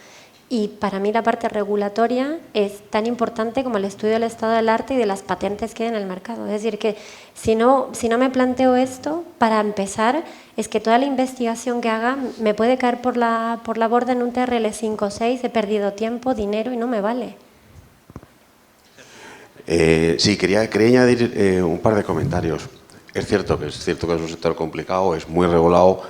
Y para mí la parte regulatoria es tan importante como el estudio del estado del arte y de las patentes que hay en el mercado. Es decir, que si no me planteo esto, para empezar, es que toda la investigación que haga me puede caer por la borda en un TRL 5 o 6, he perdido tiempo, dinero y no me vale.
Sí, quería añadir un par de comentarios. Es cierto que es un sector complicado, es muy regulado,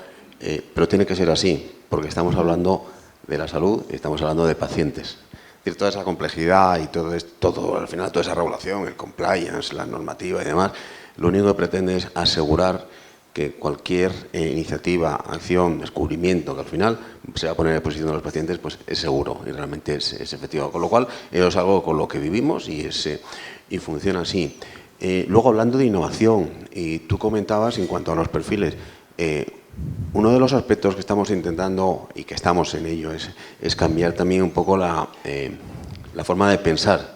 pero tiene que ser así, porque estamos hablando de la salud y estamos hablando de pacientes. Es decir, toda esa complejidad y todo al final, toda esa regulación, el compliance, la normativa y demás, lo único que pretende es asegurar que cualquier iniciativa, acción, descubrimiento que al final se va a poner a disposición de los pacientes, pues es seguro y realmente es efectivo. Con lo cual, es algo con lo que vivimos y funciona así. Luego, hablando de innovación, y tú comentabas en cuanto a los perfiles, uno de los aspectos que estamos intentando y que estamos en ello es cambiar también un poco la forma de pensar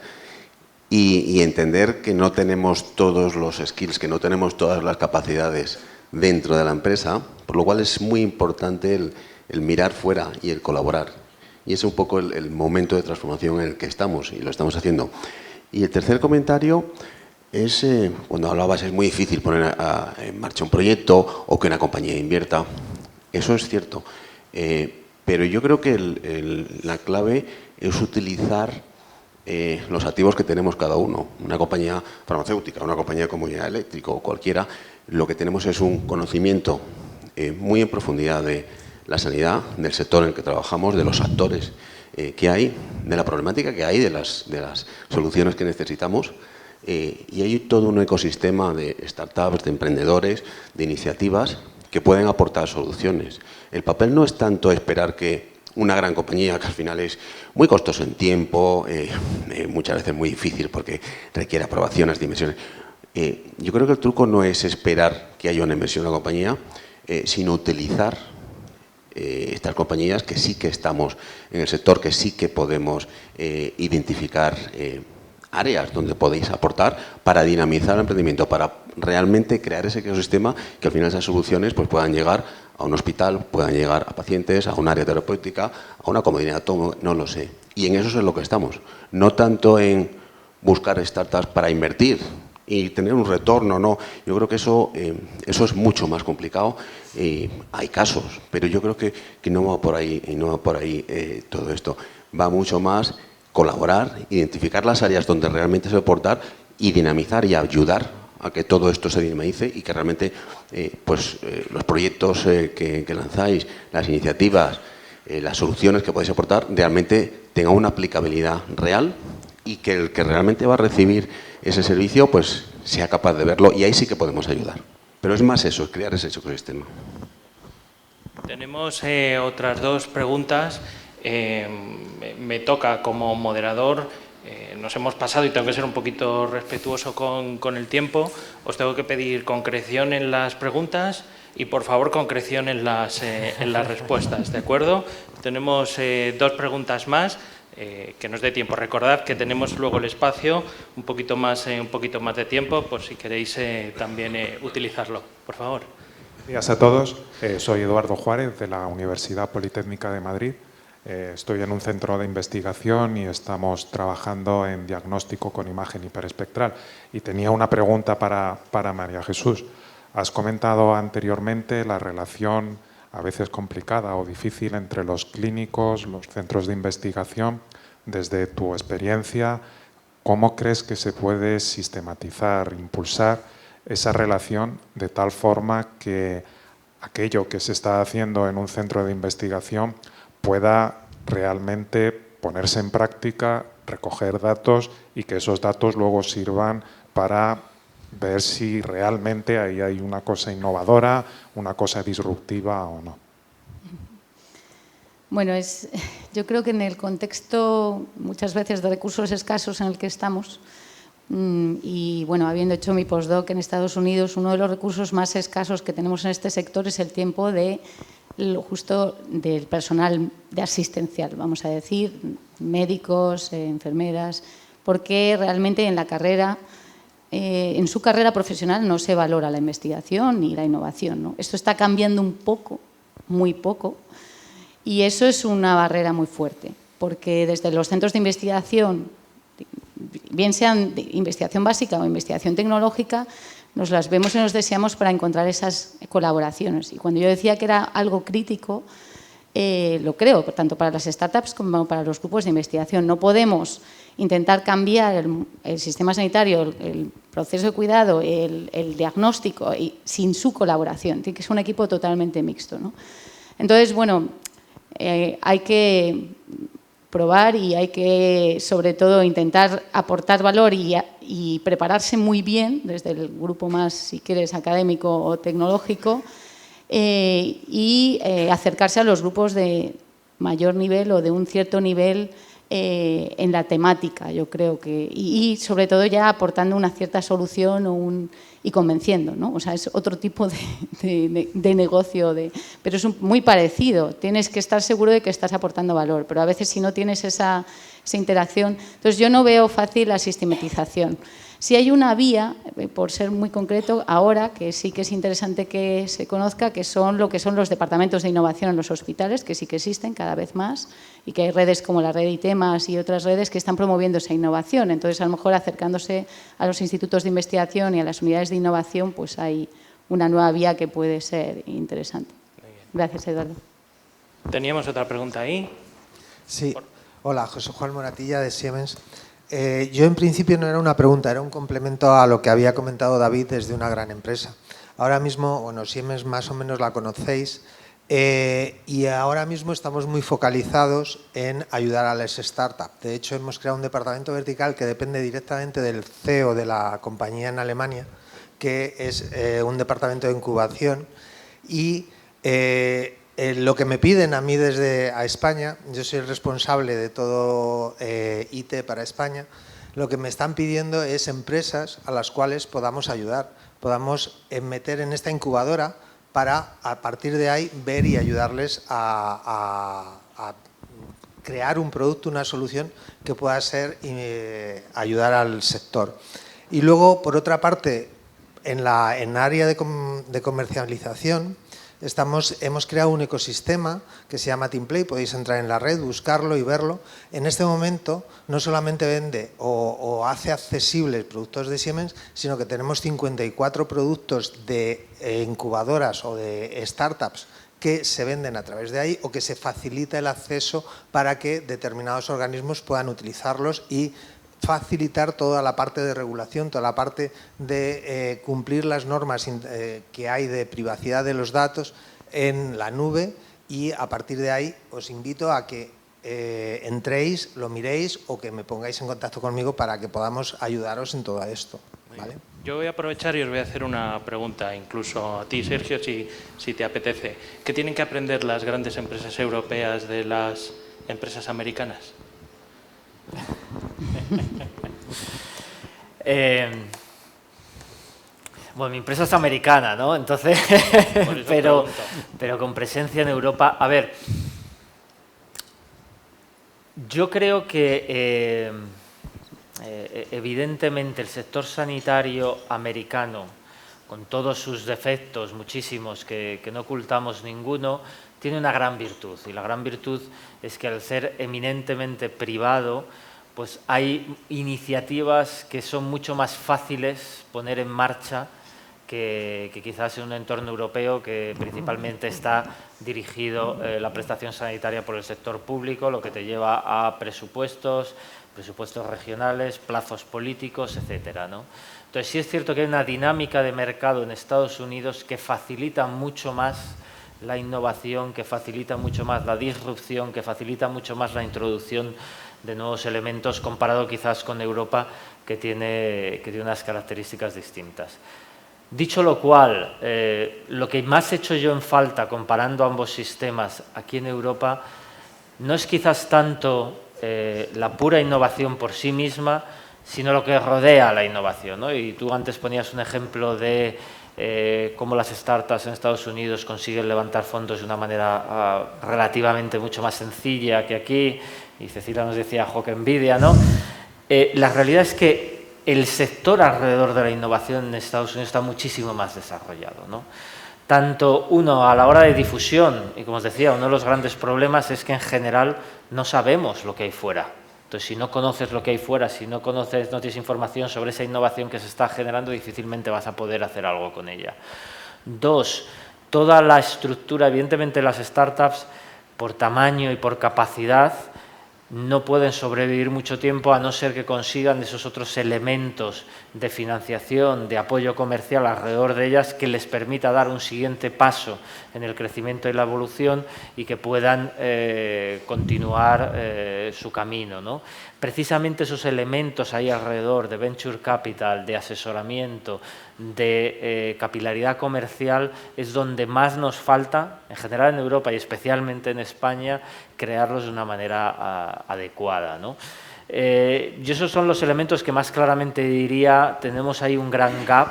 y entender que no tenemos todos los skills, que no tenemos todas las capacidades dentro de la empresa, por lo cual es muy importante el mirar fuera y el colaborar. Y es un poco el momento de transformación en el que estamos y lo estamos haciendo. Y el tercer comentario es, cuando hablabas, es muy difícil poner en marcha un proyecto o que una compañía invierta. Eso es cierto. Pero yo creo que la clave es utilizar los activos que tenemos cada uno. Una compañía farmacéutica, una compañía como General Electric o cualquiera, lo que tenemos es un conocimiento muy en profundidad de la sanidad, del sector en el que trabajamos, de los actores que hay, de la problemática que hay, de las soluciones que necesitamos. Y hay todo un ecosistema de startups, de emprendedores, de iniciativas que pueden aportar soluciones. El papel no es tanto esperar que una gran compañía, que al final es muy costoso en tiempo, muchas veces muy difícil porque requiere aprobaciones, dimensiones. Yo creo que el truco no es esperar que haya una inversión en la compañía, sino utilizar estas compañías que sí que estamos en el sector, que sí que podemos identificar áreas donde podéis aportar para dinamizar el emprendimiento, para realmente crear ese ecosistema que al final esas soluciones pues puedan llegar a un hospital, puedan llegar a pacientes, a un área terapéutica, a una comunidad, no lo sé. Y en eso es en lo que estamos, no tanto en buscar startups para invertir y tener un retorno, no. Yo creo que eso es mucho más complicado. Hay casos, pero yo creo que no va por ahí, todo esto. Va mucho más colaborar, identificar las áreas donde realmente se va a aportar y dinamizar y ayudar a que todo esto se dinamice y que realmente los proyectos que lanzáis, las iniciativas, las soluciones que podéis aportar realmente tengan una aplicabilidad real y que el que realmente va a recibir ese servicio pues sea capaz de verlo, y ahí sí que podemos ayudar. Pero es más eso, es crear ese ecosistema.
Tenemos otras dos preguntas. Me toca como moderador, nos hemos pasado y tengo que ser un poquito respetuoso con el tiempo. Os tengo que pedir concreción en las preguntas y, por favor, concreción en las respuestas, ¿de acuerdo? Tenemos dos preguntas más, que nos dé tiempo. Recordad que tenemos luego el espacio, un poquito más de tiempo, por si queréis también utilizarlo. Por favor.
Buenos días a todos. Soy Eduardo Juárez, de la Universidad Politécnica de Madrid. Estoy en un centro de investigación y estamos trabajando en diagnóstico con imagen hiperespectral. Y tenía una pregunta para María Jesús. Has comentado anteriormente la relación a veces complicada o difícil entre los clínicos, los centros de investigación. Desde tu experiencia, ¿cómo crees que se puede sistematizar, impulsar esa relación de tal forma que aquello que se está haciendo en un centro de investigación pueda realmente ponerse en práctica recoger datos y que esos datos luego sirvan para ver si realmente ahí hay una cosa innovadora, una cosa disruptiva o no.
Bueno, yo creo que en el contexto muchas veces de recursos escasos en el que estamos, y bueno, habiendo hecho mi postdoc en Estados Unidos, uno de los recursos más escasos que tenemos en este sector es el tiempo justo del personal de asistencial, vamos a decir, médicos, enfermeras, porque realmente en la carrera, en su carrera profesional no se valora la investigación ni la innovación, ¿no? Esto está cambiando un poco, muy poco, y eso es una barrera muy fuerte, porque desde los centros de investigación, bien sean de investigación básica o investigación tecnológica, nos las vemos y nos deseamos para encontrar esas colaboraciones. Y cuando yo decía que era algo crítico, lo creo, tanto para las startups como para los grupos de investigación. No podemos intentar cambiar el sistema sanitario, el proceso de cuidado, el diagnóstico, sin su colaboración. Tiene que ser un equipo totalmente mixto, ¿no? Entonces, bueno, hay que probar y hay que, sobre todo, intentar aportar valor y prepararse muy bien, desde el grupo más, si quieres, académico o tecnológico, y acercarse a los grupos de mayor nivel o de un cierto nivel en la temática, yo creo que, y sobre todo ya aportando una cierta solución y convenciendo, ¿no? O sea, es otro tipo de negocio, pero es muy parecido. Tienes que estar seguro de que estás aportando valor, pero a veces si no tienes esa interacción, entonces yo no veo fácil la sistematización. Si hay una vía, por ser muy concreto, ahora que sí que es interesante que se conozca, que son lo que son los departamentos de innovación en los hospitales, que sí que existen cada vez más, y que hay redes como la red ITEMAS y otras redes que están promoviendo esa innovación. Entonces, a lo mejor acercándose a los institutos de investigación y a las unidades de innovación, pues hay una nueva vía que puede ser interesante. Gracias, Eduardo.
Teníamos otra pregunta ahí.
Sí. Hola, José Juan Moratilla, de Siemens. Yo en principio no era una pregunta, era un complemento a lo que había comentado David desde una gran empresa. Ahora mismo, bueno, Siemens más o menos la conocéis, y ahora mismo estamos muy focalizados en ayudar a las startups. De hecho, hemos creado un departamento vertical que depende directamente del CEO de la compañía en Alemania, que es un departamento de incubación, y lo que me piden a mí desde España, yo soy el responsable de todo IT para España, lo que me están pidiendo es empresas a las cuales podamos ayudar, podamos meter en esta incubadora para a partir de ahí ver y ayudarles a crear un producto, una solución que pueda ser ayudar al sector. Y luego, por otra parte, en área de comercialización, hemos creado un ecosistema que se llama TeamPlay, podéis entrar en la red, buscarlo y verlo. En este momento no solamente vende o hace accesibles productos de Siemens, sino que tenemos 54 productos de incubadoras o de startups que se venden a través de ahí o que se facilita el acceso para que determinados organismos puedan utilizarlos y facilitar toda la parte de regulación, toda la parte de cumplir las normas que hay de privacidad de los datos en la nube, y a partir de ahí os invito a que entréis, lo miréis o que me pongáis en contacto conmigo para que podamos ayudaros en todo esto, ¿vale?
Yo voy a aprovechar y os voy a hacer una pregunta, incluso a ti, Sergio, si te apetece. ¿Qué tienen que aprender las grandes empresas europeas de las empresas americanas?
Bueno, mi empresa es americana, ¿no? Entonces, pero con presencia en Europa. A ver, yo creo que evidentemente el sector sanitario americano, con todos sus defectos, muchísimos, que no ocultamos ninguno, tiene una gran virtud. Y la gran virtud es que al ser eminentemente privado, pues hay iniciativas que son mucho más fáciles poner en marcha que quizás en un entorno europeo que principalmente está dirigido la prestación sanitaria por el sector público, lo que te lleva a presupuestos regionales, plazos políticos, etcétera, ¿no? Entonces sí es cierto que hay una dinámica de mercado en Estados Unidos que facilita mucho más la innovación, que facilita mucho más la disrupción, que facilita mucho más la introducción de nuevos elementos comparado quizás con Europa, que tiene unas características distintas. Dicho lo cual, lo que más he hecho yo en falta comparando ambos sistemas aquí en Europa no es quizás tanto la pura innovación por sí misma, sino lo que rodea la innovación, ¿no? Y tú antes ponías un ejemplo de cómo las startups en Estados Unidos consiguen levantar fondos de una manera relativamente mucho más sencilla que aquí, y Cecilia nos decía, jo, que envidia, ¿no? La realidad es que el sector alrededor de la innovación en Estados Unidos está muchísimo más desarrollado, ¿no? Tanto a la hora de difusión, y como os decía, uno de los grandes problemas es que en general no sabemos lo que hay fuera. Entonces, si no conoces lo que hay fuera, si no tienes información sobre esa innovación que se está generando, difícilmente vas a poder hacer algo con ella. 2, toda la estructura, evidentemente las startups, por tamaño y por capacidad, no pueden sobrevivir mucho tiempo a no ser que consigan esos otros elementos de financiación, de apoyo comercial alrededor de ellas que les permita dar un siguiente paso en el crecimiento y la evolución y que puedan continuar su camino, ¿no? Precisamente esos elementos ahí alrededor de venture capital, de asesoramiento, de capilaridad comercial es donde más nos falta, en general en Europa y especialmente en España, crearlos de una manera adecuada, ¿no? Y esos son los elementos que más claramente diría, tenemos ahí un gran gap,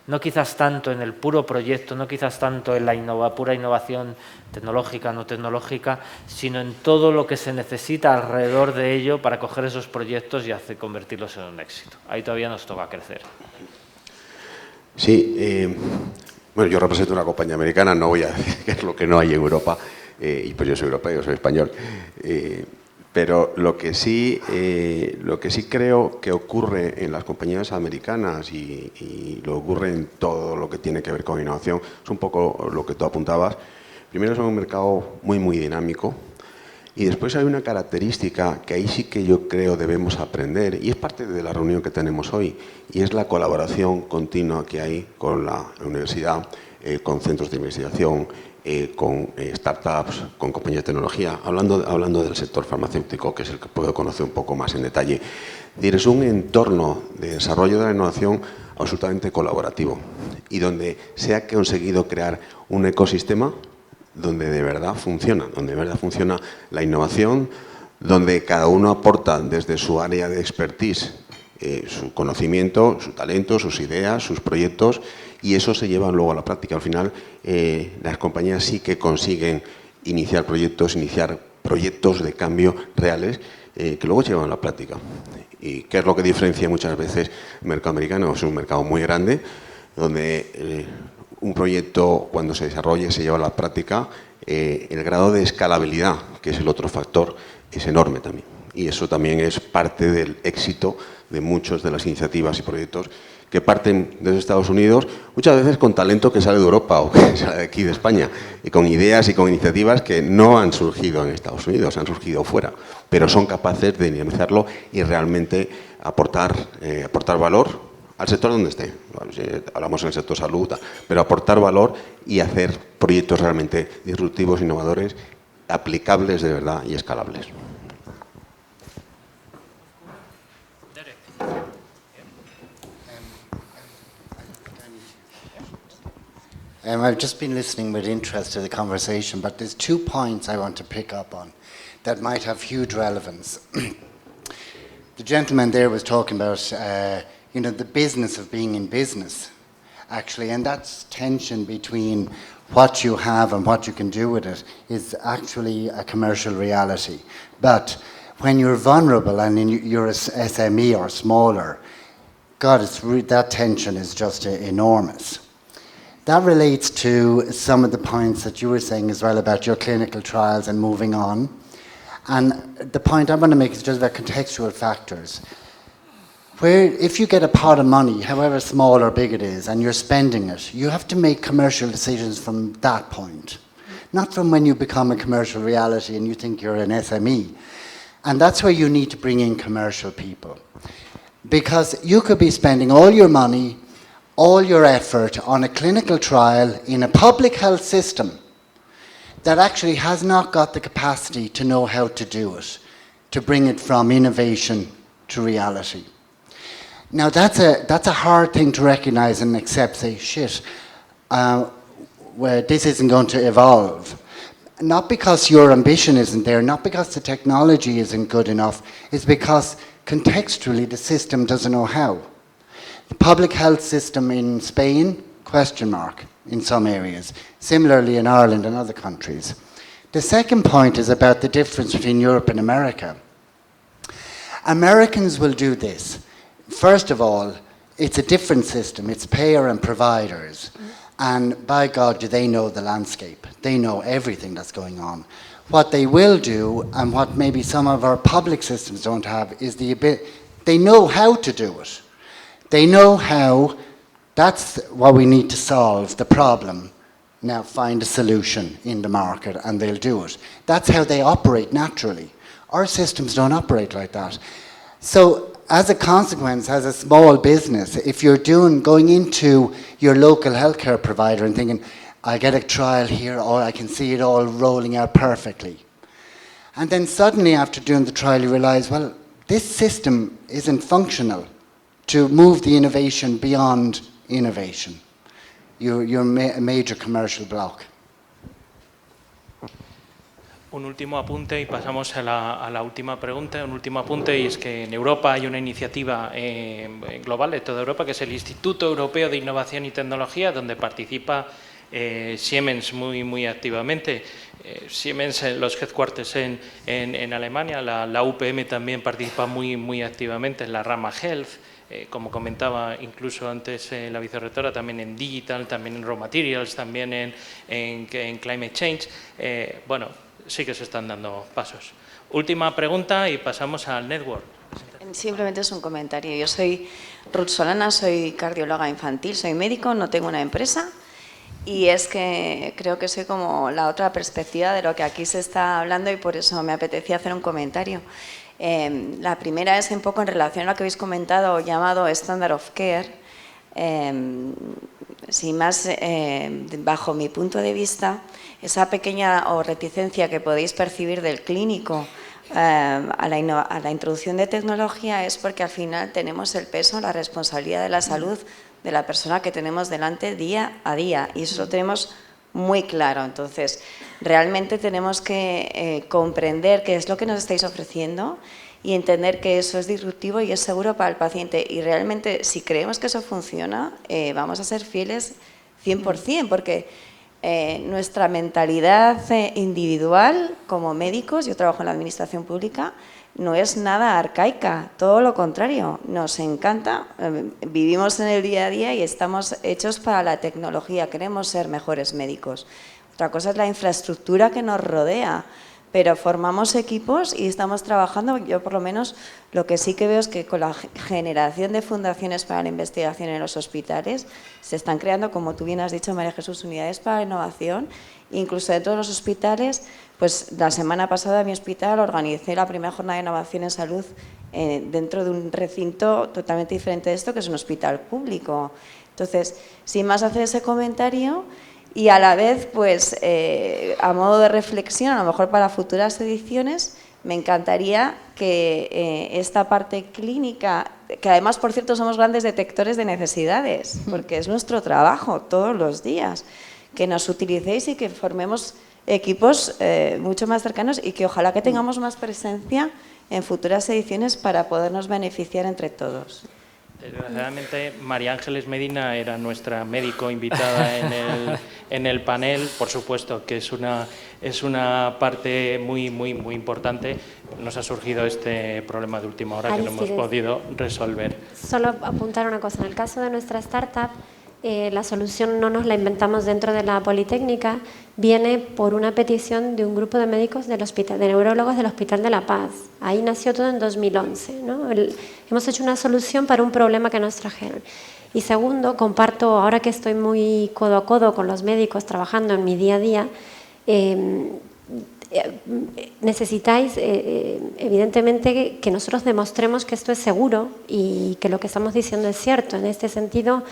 no quizás tanto en el puro proyecto, no quizás tanto en la pura innovación tecnológica, no tecnológica, sino en todo lo que se necesita alrededor de ello para coger esos proyectos y convertirlos en un éxito. Ahí todavía nos toca crecer.
Sí, bueno, yo represento una compañía americana, no voy a decir qué es lo que no hay en Europa, y pues yo soy europeo, soy español, pero lo que sí creo que ocurre en las compañías americanas y lo ocurre en todo lo que tiene que ver con innovación, es un poco lo que tú apuntabas. Primero es un mercado muy dinámico y después hay una característica que ahí sí que yo creo debemos aprender y es parte de la reunión que tenemos hoy y es la colaboración continua que hay con la universidad, con centros de investigación, con startups, con compañías de tecnología, hablando del sector farmacéutico, que es el que puedo conocer un poco más en detalle. Es decir, es un entorno de desarrollo de la innovación absolutamente colaborativo y donde se ha conseguido crear un ecosistema donde de verdad funciona la innovación, donde cada uno aporta desde su área de expertise su conocimiento, su talento, sus ideas, sus proyectos y eso se lleva luego a la práctica. Al final las compañías sí que consiguen iniciar proyectos de cambio reales que luego se llevan a la práctica. ¿Y qué es lo que diferencia muchas veces el mercado americano? Es un mercado muy grande donde un proyecto cuando se desarrolla se lleva a la práctica, el grado de escalabilidad, que es el otro factor, es enorme también. Y eso también es parte del éxito de muchas de las iniciativas y proyectos que parten desde Estados Unidos, muchas veces con talento que sale de Europa o que sale de aquí de España, y con ideas y con iniciativas que no han surgido en Estados Unidos, han surgido fuera, pero son capaces de dinamizarlo y realmente aportar valor al sector donde esté. Hablamos en el sector salud, pero aportar valor y hacer proyectos realmente disruptivos, innovadores, aplicables de verdad y escalables.
I've just been listening with interest to the conversation, but there's 2 points I want to pick up on that might have huge relevance. The gentleman there was talking about, the business of being in business, actually, and that's tension between what you have and what you can do with it is actually a commercial reality. But when you're vulnerable and you're a SME or smaller, God, that tension is just enormous. That relates to some of the points that you were saying as well about your clinical trials and moving on. And the point I want to make is just about contextual factors. Where if you get a pot of money, however small or big it is, and you're spending it, you have to make commercial decisions from that point. Not from when you become a commercial reality and you think you're an SME. And that's where you need to bring in commercial people. Because you could be spending all your money, all your effort on a clinical trial in a public health system that actually has not got the capacity to know how to do it, to bring it from innovation to reality. Now that's a hard thing to recognize and accept, say, shit, where this isn't going to evolve. Not because your ambition isn't there, not because the technology isn't good enough, it's because contextually the system doesn't know how. The public health system in Spain, question mark in some areas. Similarly in Ireland and other countries. The second point is about the difference between Europe and America. Americans will do this. First of all, it's a different system. It's payer and providers. And by God, do they know the landscape. They know everything that's going on. What they will do, and what maybe some of our public systems don't have, is they know how to do it. They know how, that's what we need to solve, the problem. Now find a solution in the market and they'll do it. That's how they operate naturally. Our systems don't operate like that. So as a consequence, as a small business, if you're going into your local healthcare provider and thinking, I get a trial here, or I can see it all rolling out perfectly. And then suddenly after doing the trial, you realize, well, this system isn't functional to move the innovation beyond innovation. You're a major commercial block.
Un último apunte y pasamos a la última pregunta. Un último apunte, y es que en Europa hay una iniciativa global de toda Europa, que es el Instituto Europeo de Innovación y Tecnología, donde participa Siemens muy activamente. Siemens, los headquarters en Alemania, la UPM también participa muy activamente en la rama Health. Como comentaba incluso antes la vicerrectora, también en Digital, también en Raw Materials, también en Climate Change. Bueno, sí que se están dando pasos. Última pregunta y pasamos al network.
Simplemente es un comentario. Yo soy Ruth Solana, soy cardióloga infantil, soy médico, no tengo una empresa y es que creo que soy como la otra perspectiva de lo que aquí se está hablando y por eso me apetecía hacer un comentario. La primera es un poco en relación a lo que habéis comentado llamado Standard of Care. Sin más, bajo mi punto de vista, esa pequeña reticencia que podéis percibir del clínico a la introducción de tecnología es porque al final tenemos el peso, la responsabilidad de la salud de la persona que tenemos delante día a día y eso lo tenemos muy claro. Entonces, realmente tenemos que comprender qué es lo que nos estáis ofreciendo y entender que eso es disruptivo y es seguro para el paciente. Y realmente, si creemos que eso funciona, vamos a ser fieles 100%, porque nuestra mentalidad individual como médicos, yo trabajo en la administración pública, no es nada arcaica, todo lo contrario, nos encanta, vivimos en el día a día y estamos hechos para la tecnología, queremos ser mejores médicos. Otra cosa es la infraestructura que nos rodea, pero formamos equipos y estamos trabajando, yo por lo menos lo que sí que veo es que con la generación de fundaciones para la investigación en los hospitales se están creando, como tú bien has dicho, María Jesús, unidades para la innovación, incluso dentro de los hospitales. Pues la semana pasada en mi hospital organicé la primera jornada de innovación en salud dentro de un recinto totalmente diferente de esto, que es un hospital público. Entonces, sin más hacer ese comentario y a la vez, pues a modo de reflexión, a lo mejor para futuras ediciones, me encantaría que esta parte clínica, que además, por cierto, somos grandes detectores de necesidades, porque es nuestro trabajo todos los días, que nos utilicéis y que formemos equipos mucho más cercanos y que ojalá que tengamos más presencia en futuras ediciones para podernos beneficiar entre todos.
Desgraciadamente, María Ángeles Medina era nuestra médico invitada en el panel. Por supuesto que es una parte muy importante. Nos ha surgido este problema de última hora que no hemos podido resolver.
Solo apuntar una cosa. En el caso de nuestra startup, la solución no nos la inventamos dentro de la Politécnica, viene por una petición de un grupo de médicos de neurólogos del Hospital de la Paz. Ahí nació todo en 2011, ¿no? Hemos hecho una solución para un problema que nos trajeron. Y segundo, comparto, ahora que estoy muy codo a codo con los médicos trabajando en mi día a día, necesitáis evidentemente que nosotros demostremos que esto es seguro y que lo que estamos diciendo es cierto. En este sentido,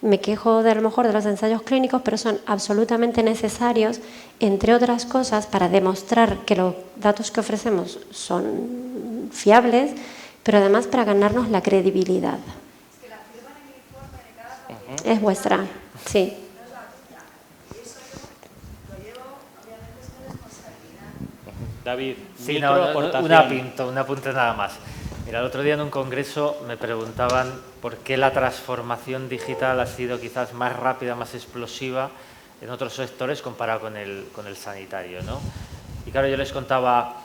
me quejo de a lo mejor de los ensayos clínicos, pero son absolutamente necesarios, entre otras cosas, para demostrar que los datos que ofrecemos son fiables, pero además para ganarnos la credibilidad. Es vuestra, sí.
David,
sí,
microaportación.
un apunte nada más. Mira, el otro día en un congreso me preguntaban por qué la transformación digital ha sido quizás más rápida, más explosiva en otros sectores comparado con el sanitario, ¿no? Y claro, yo les contaba,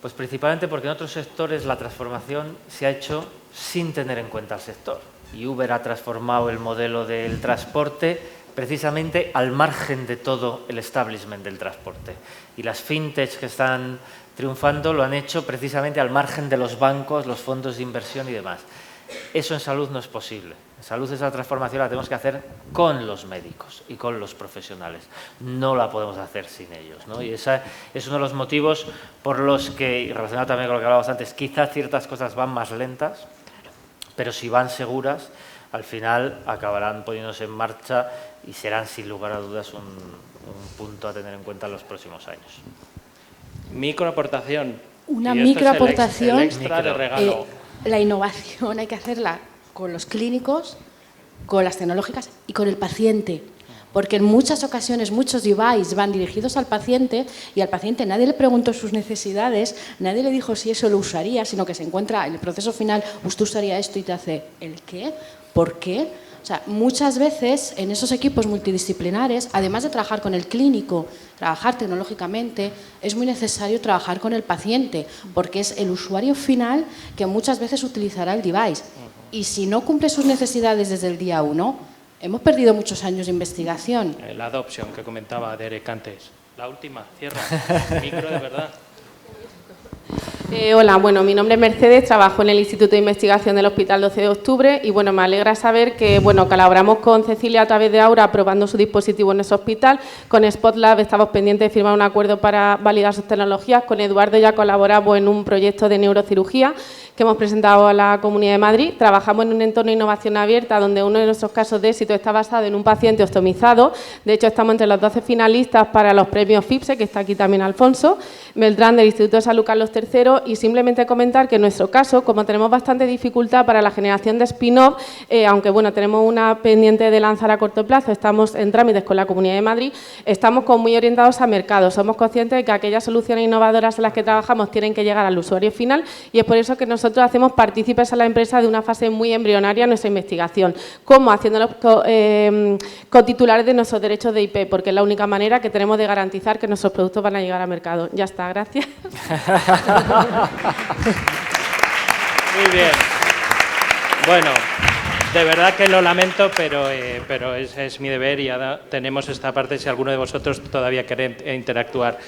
pues principalmente porque en otros sectores la transformación se ha hecho sin tener en cuenta el sector. Y Uber ha transformado el modelo del transporte precisamente al margen de todo el establishment del transporte. Y las fintechs que están triunfando lo han hecho precisamente al margen de los bancos, los fondos de inversión y demás. Eso en salud no es posible. En salud esa transformación la tenemos que hacer con los médicos y con los profesionales. No la podemos hacer sin ellos, ¿no? Y ese es uno de los motivos por los que, y relacionado también con lo que hablábamos antes, quizás ciertas cosas van más lentas, pero si van seguras, al final acabarán poniéndose en marcha y serán sin lugar a dudas un punto a tener en cuenta en los próximos años.
Microaportación.
Una
Y esto
microaportación.
es el extra de regalo.
La innovación hay que hacerla con los clínicos, con las tecnológicas y con el paciente. Porque en muchas ocasiones muchos devices van dirigidos al paciente y al paciente nadie le preguntó sus necesidades, nadie le dijo si eso lo usaría, sino que se encuentra en el proceso final, usted usaría esto y te hace, ¿el qué? ¿Por qué? O sea, muchas veces en esos equipos multidisciplinares, además de trabajar con el clínico, trabajar tecnológicamente, es muy necesario trabajar con el paciente, porque es el usuario final que muchas veces utilizará el device. Y si no cumple sus necesidades desde el día 1, hemos perdido muchos años de investigación.
La adopción que comentaba Derek antes. La última, cierra. Micro de verdad.
Hola, bueno, mi nombre es Mercedes, trabajo en el Instituto de Investigación del Hospital 12 de Octubre y bueno, me alegra saber que bueno, colaboramos con Cecilia a través de Aura probando su dispositivo en nuestro hospital. Con SpotLab estamos pendientes de firmar un acuerdo para validar sus tecnologías. Con Eduardo ya colaboramos en un proyecto de neurocirugía que hemos presentado a la Comunidad de Madrid. Trabajamos en un entorno de innovación abierta donde uno de nuestros casos de éxito está basado en un paciente ostomizado. De hecho, estamos entre los 12 finalistas para los premios FIPSE, que está aquí también Alfonso Beltrán del Instituto de Salud Carlos III. Y simplemente comentar que en nuestro caso, como tenemos bastante dificultad para la generación de spin-off, aunque bueno, tenemos una pendiente de lanzar a corto plazo, estamos en trámites con la Comunidad de Madrid, estamos como muy orientados a mercado. Somos conscientes de que aquellas soluciones innovadoras en las que trabajamos tienen que llegar al usuario final y es por eso que nosotros hacemos partícipes a la empresa de una fase muy embrionaria en nuestra investigación, como haciéndolos cotitulares de nuestros derechos de IP, porque es la única manera que tenemos de garantizar que nuestros productos van a llegar al mercado. Ya está, gracias.
Muy bien. Bueno, de verdad que lo lamento, pero es mi deber y ahora tenemos esta parte si alguno de vosotros todavía quiere interactuar.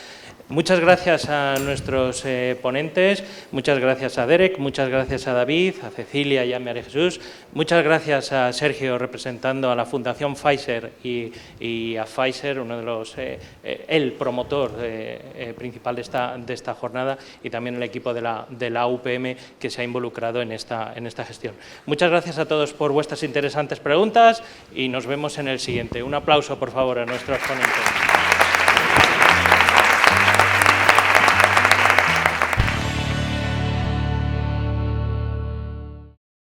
Muchas gracias a nuestros ponentes, muchas gracias a Derek, muchas gracias a David, a Cecilia y a María Jesús, muchas gracias a Sergio representando a la Fundación Pfizer y a Pfizer, uno de los, el promotor principal de esta jornada y también el equipo de la UPM que se ha involucrado en esta gestión. Muchas gracias a todos por vuestras interesantes preguntas y nos vemos en el siguiente. Un aplauso, por favor, a nuestros ponentes.